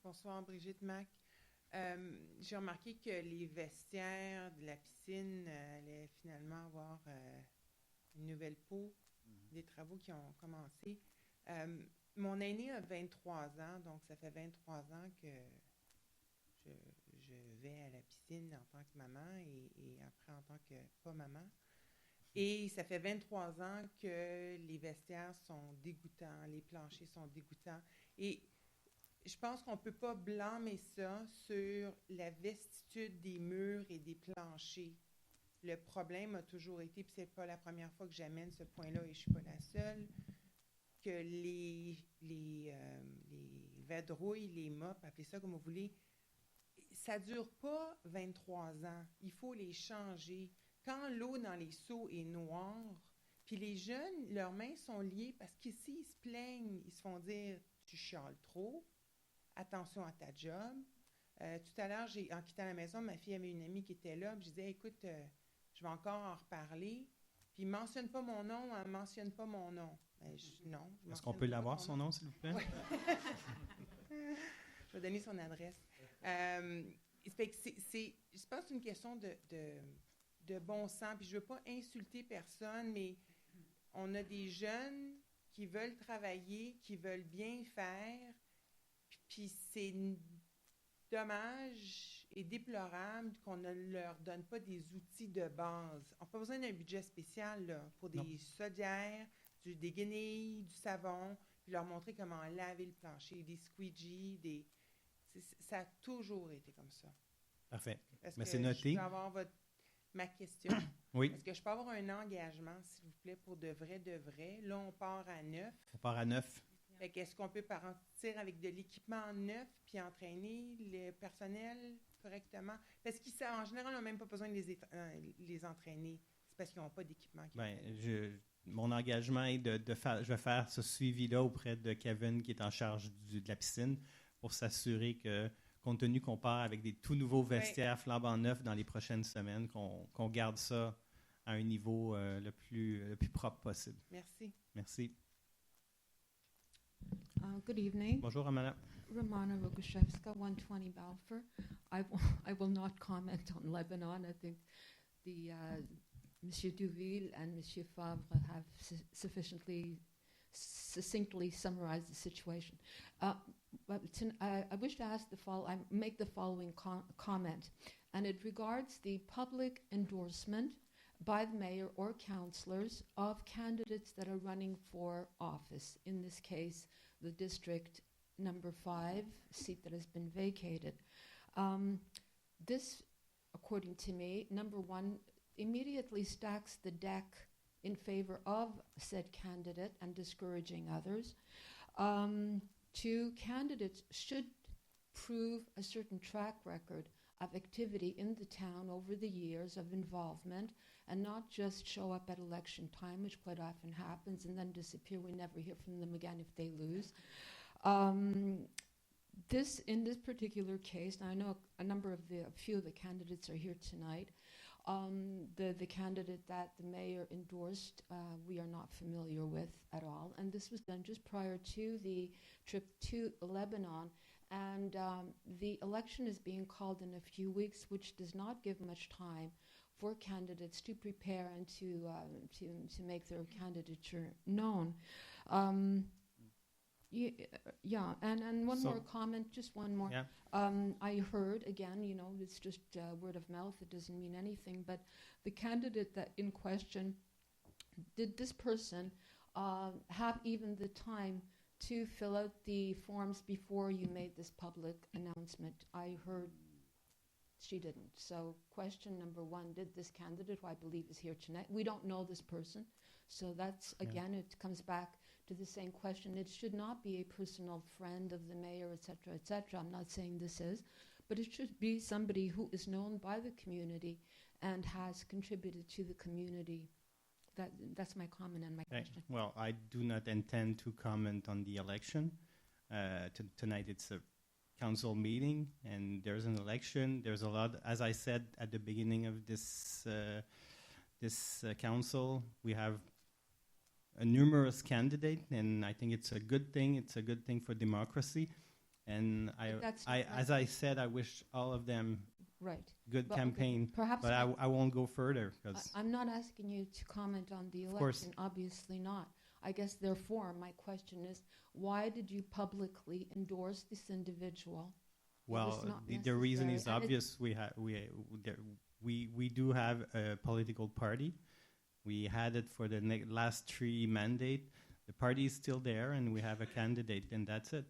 Bonsoir, Brigitte Mac. J'ai remarqué que les vestiaires de la piscine allaient finalement avoir une nouvelle peau, des travaux qui ont commencé. Mon aîné a 23 ans, donc ça fait 23 ans que je vais à la piscine en tant que maman et après en tant que pas maman. Et ça fait 23 ans que les vestiaires sont dégoûtants, les planchers sont dégoûtants. Et je pense qu'on ne peut pas blâmer ça sur la vestitude des murs et des planchers. Le problème a toujours été, puis ce n'est pas la première fois que j'amène ce point-là et je ne suis pas la seule, que les vadrouilles, les mops, appelez ça comme vous voulez, ça ne dure pas 23 ans. Il faut les changer. Quand l'eau dans les seaux est noire, puis les jeunes, leurs mains sont liées parce qu'ici, ils se plaignent, ils se font dire « tu chiales trop ». Attention à ta job. Tout à l'heure, en quittant la maison, ma fille avait une amie qui était là. Je disais, écoute, je vais encore en reparler. Puis, mentionne pas mon nom, mentionne pas mon nom. Ben, non. Est-ce qu'on peut l'avoir, son nom, s'il vous plaît? Ouais. Je vais donner son adresse. Fait que je pense que c'est une question de bon sens. Puis je ne veux pas insulter personne, mais on a des jeunes qui veulent travailler, qui veulent bien faire. Puis c'est dommage et déplorable qu'on ne leur donne pas des outils de base. On n'a pas besoin d'un budget spécial là, pour des chaudières, des guenilles, du savon, puis leur montrer comment laver le plancher, des squeegees, ça a toujours été comme ça. Parfait. Est-ce Mais que c'est noté. je peux avoir ma question? Oui. Est-ce que je peux avoir un engagement, s'il vous plaît, pour de vrai? Là, on part à 9. On part à 9. Fait qu'est-ce qu'on peut partir avec de l'équipement neuf puis entraîner le personnel correctement? Parce qu'en général, on n'a même pas besoin de les entraîner. C'est parce qu'ils n'ont pas d'équipement. Mon engagement est de faire, je vais faire ce suivi-là auprès de Kevin qui est en charge de la piscine pour s'assurer que, compte tenu qu'on part avec des tout nouveaux vestiaires flambant neufs dans les prochaines semaines, qu'on garde ça à un niveau le plus propre possible. Merci. Merci. Good evening. Bonjour, Amanda. Romana Rogoshevska, 120 Balfour. I will not comment on Lebanon. I think the Monsieur Duville and Monsieur Favre have succinctly summarized the situation. But I wish to ask make the following comment, and it regards the public endorsement by the mayor or councillors of candidates that are running for office. In this case, the district number 5 seat that has been vacated. This, according to me, number one, immediately stacks the deck in favor of said candidate and discouraging others. 2, candidates should prove a certain track record of activity in the town over the years of involvement and not just show up at election time, which quite often happens, and then disappear. We never hear from them again if they lose. In this particular case, now I know a few of the candidates are here tonight. The candidate that the mayor endorsed, we are not familiar with at all, and this was done just prior to the trip to Lebanon. And the election is being called in a few weeks, which does not give much time for candidates to prepare and to make their candidature known. And one more comment, just one more. Yeah. I heard, again, it's just word of mouth, it doesn't mean anything, but the candidate that in question, did this person have even the time to fill out the forms before you made this public announcement? I heard she didn't. So question number one, did this candidate, who I believe is here tonight, we don't know this person, so that's, again, it comes back to the same question. It should not be a personal friend of the mayor, etc., etc. I'm not saying this is, but it should be somebody who is known by the community and has contributed to the community. That's my comment and my question. Well, I do not intend to comment on the election. Tonight it's a council meeting, and there's an election. There's a lot, as I said at the beginning of this council, we have a numerous candidate, and I think it's a good thing. It's a good thing for democracy, and as I said, I wish all of them good campaign. Perhaps, but I won't go further because I'm not asking you to comment on the election. Obviously not. I guess therefore my question is, why did you publicly endorse this individual? Well, the reason is obvious. We do have a political party. We had it for the last 3 mandate. The party is still there, and we have a candidate, and that's it.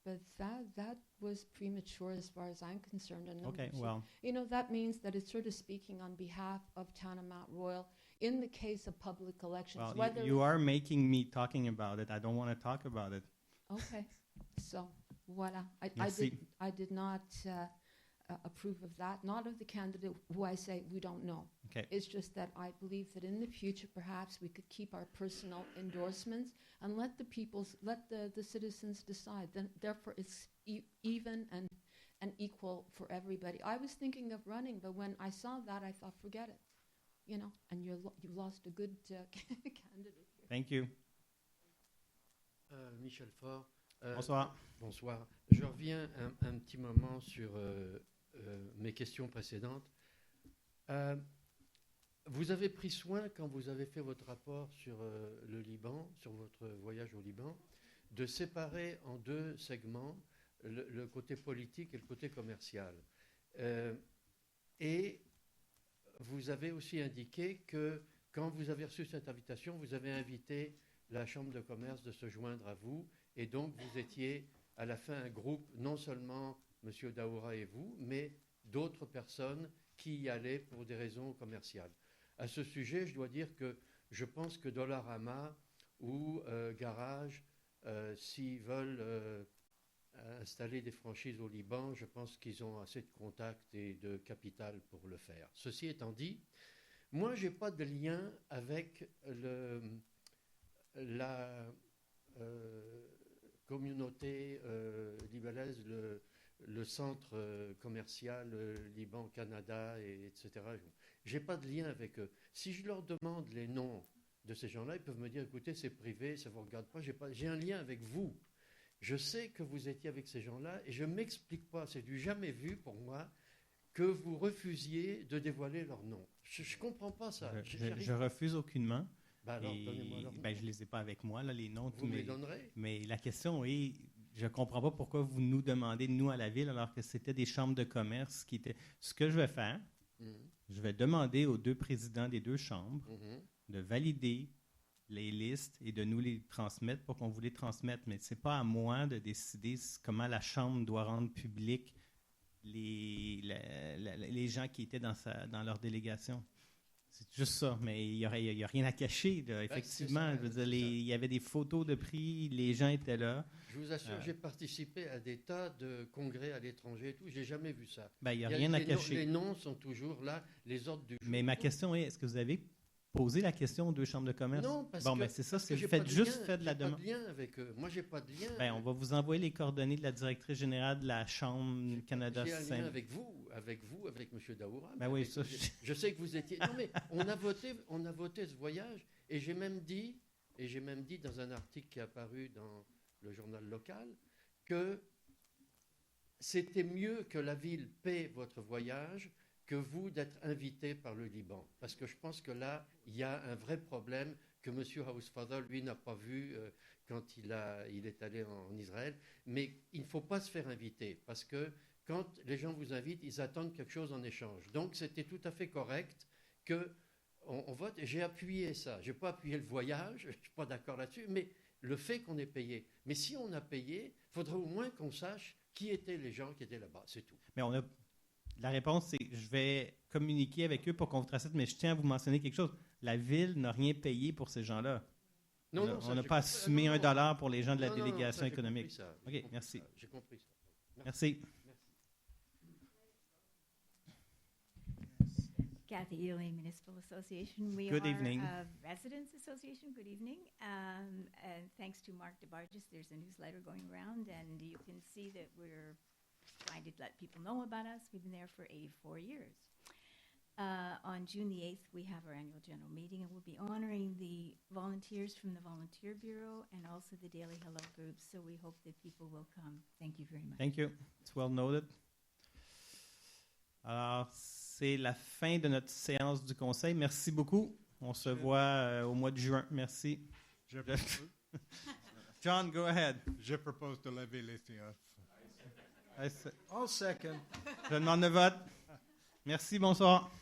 But that was premature as far as I'm concerned. And okay, well. That means that it's sort of speaking on behalf of Town of Mount Royal in the case of public elections. Well, you are making me talking about it. I don't want to talk about it. Okay, so voila. I did not approve of that, not of the candidate who I say we don't know. Okay. It's just that I believe that in the future perhaps we could keep our personal endorsements and let the citizens decide. Then therefore it's even and equal for everybody. I was thinking of running, but when I saw that I thought, forget it. And you lost a good candidate here. Thank you. Michel Faure. Bonsoir. Bonsoir. Je reviens un petit moment sur mes questions précédentes. Vous avez pris soin, quand vous avez fait votre rapport sur le Liban, sur votre voyage au Liban, de séparer en deux segments le côté politique et le côté commercial. Et vous avez aussi indiqué que quand vous avez reçu cette invitation, vous avez invité la Chambre de commerce de se joindre à vous, et donc vous étiez à la fin un groupe, non seulement M. Daoura et vous, mais d'autres personnes qui y allaient pour des raisons commerciales. À ce sujet, je dois dire que je pense que Dollarama ou Garage, s'ils veulent installer des franchises au Liban, je pense qu'ils ont assez de contacts et de capital pour le faire. Ceci étant dit, moi, je n'ai pas de lien avec la communauté libanaise, le centre commercial Liban-Canada, etc. Je n'ai pas de lien avec eux. Si je leur demande les noms de ces gens-là, ils peuvent me dire, écoutez, c'est privé, ça ne vous regarde pas, j'ai un lien avec vous. Je sais que vous étiez avec ces gens-là et je ne m'explique pas, c'est du jamais vu pour moi, que vous refusiez de dévoiler leur nom. Je ne comprends pas ça. Je refuse aucunement. Ben alors, donnez-moi leur nom. Ben, je ne les ai pas avec moi, là, les noms. Vous me les donnerez. Mais la question est, je ne comprends pas pourquoi vous nous demandez, nous, à la ville, alors que c'était des chambres de commerce qui étaient... Ce que je vais faire, je vais demander aux deux présidents des deux chambres de valider les listes et de nous les transmettre pour qu'on vous les transmette. Mais ce n'est pas à moi de décider comment la Chambre doit rendre public les gens qui étaient dans leur délégation. C'est juste ça, mais il n'y a rien à cacher. Là. Effectivement, je veux dire, il y avait des photos de prix, les gens étaient là. Je vous assure, j'ai participé à des tas de congrès à l'étranger et tout, je n'ai jamais vu ça. Ben, il n'y a rien à cacher. Les noms sont toujours là, les ordres du jour. Mais ma question est, est-ce que vous avez posé la question aux deux chambres de commerce? Non, parce bon, que, ben c'est ça, c'est j'ai fait pas de juste lien, fait de la demande. J'ai pas de lien avec eux. Moi, j'ai pas de lien. Ben, on va vous envoyer les coordonnées de la directrice générale de la Chambre Canada. J'ai un lien avec M. Daoura. Ben oui, ça. Je sais que vous étiez. Non, mais on a voté ce voyage, et j'ai même dit dans un article qui est apparu dans le journal local que c'était mieux que la ville paie votre voyage que vous d'être invité par le Liban. Parce que je pense que là, il y a un vrai problème que M. Housefather, lui, n'a pas vu quand il est allé en Israël. Mais il ne faut pas se faire inviter, parce que quand les gens vous invitent, ils attendent quelque chose en échange. Donc, c'était tout à fait correct qu'on vote. Et j'ai appuyé ça. Je n'ai pas appuyé le voyage, je ne suis pas d'accord là-dessus, mais le fait qu'on ait payé. Mais si on a payé, il faudrait au moins qu'on sache qui étaient les gens qui étaient là-bas, c'est tout. Mais la réponse, c'est je vais communiquer avec eux pour qu'on vous transmette, mais je tiens à vous mentionner quelque chose. La ville n'a rien payé pour ces gens-là. On n'a pas assumé $1 pour les gens de la délégation économique. OK, merci. J'ai compris ça. Merci. Kathy Ely, Municipal Association. We Good are evening. a residents association. Good evening. And thanks to Mark DeBargis, there's a newsletter going around, and you can see that we're trying to let people know about us. We've been there for 84 years. On June the 8th, we have our annual general meeting, and we'll be honoring the volunteers from the Volunteer Bureau and also the Daily Hello group. So we hope that people will come. Thank you very much. Thank you. It's well noted. Alors, c'est la fin de notre séance du Conseil. Merci beaucoup. On se voit au mois de juin. Merci. John, go ahead. Je propose de lever les séances. I'll second. Je demande le vote. Merci, bonsoir.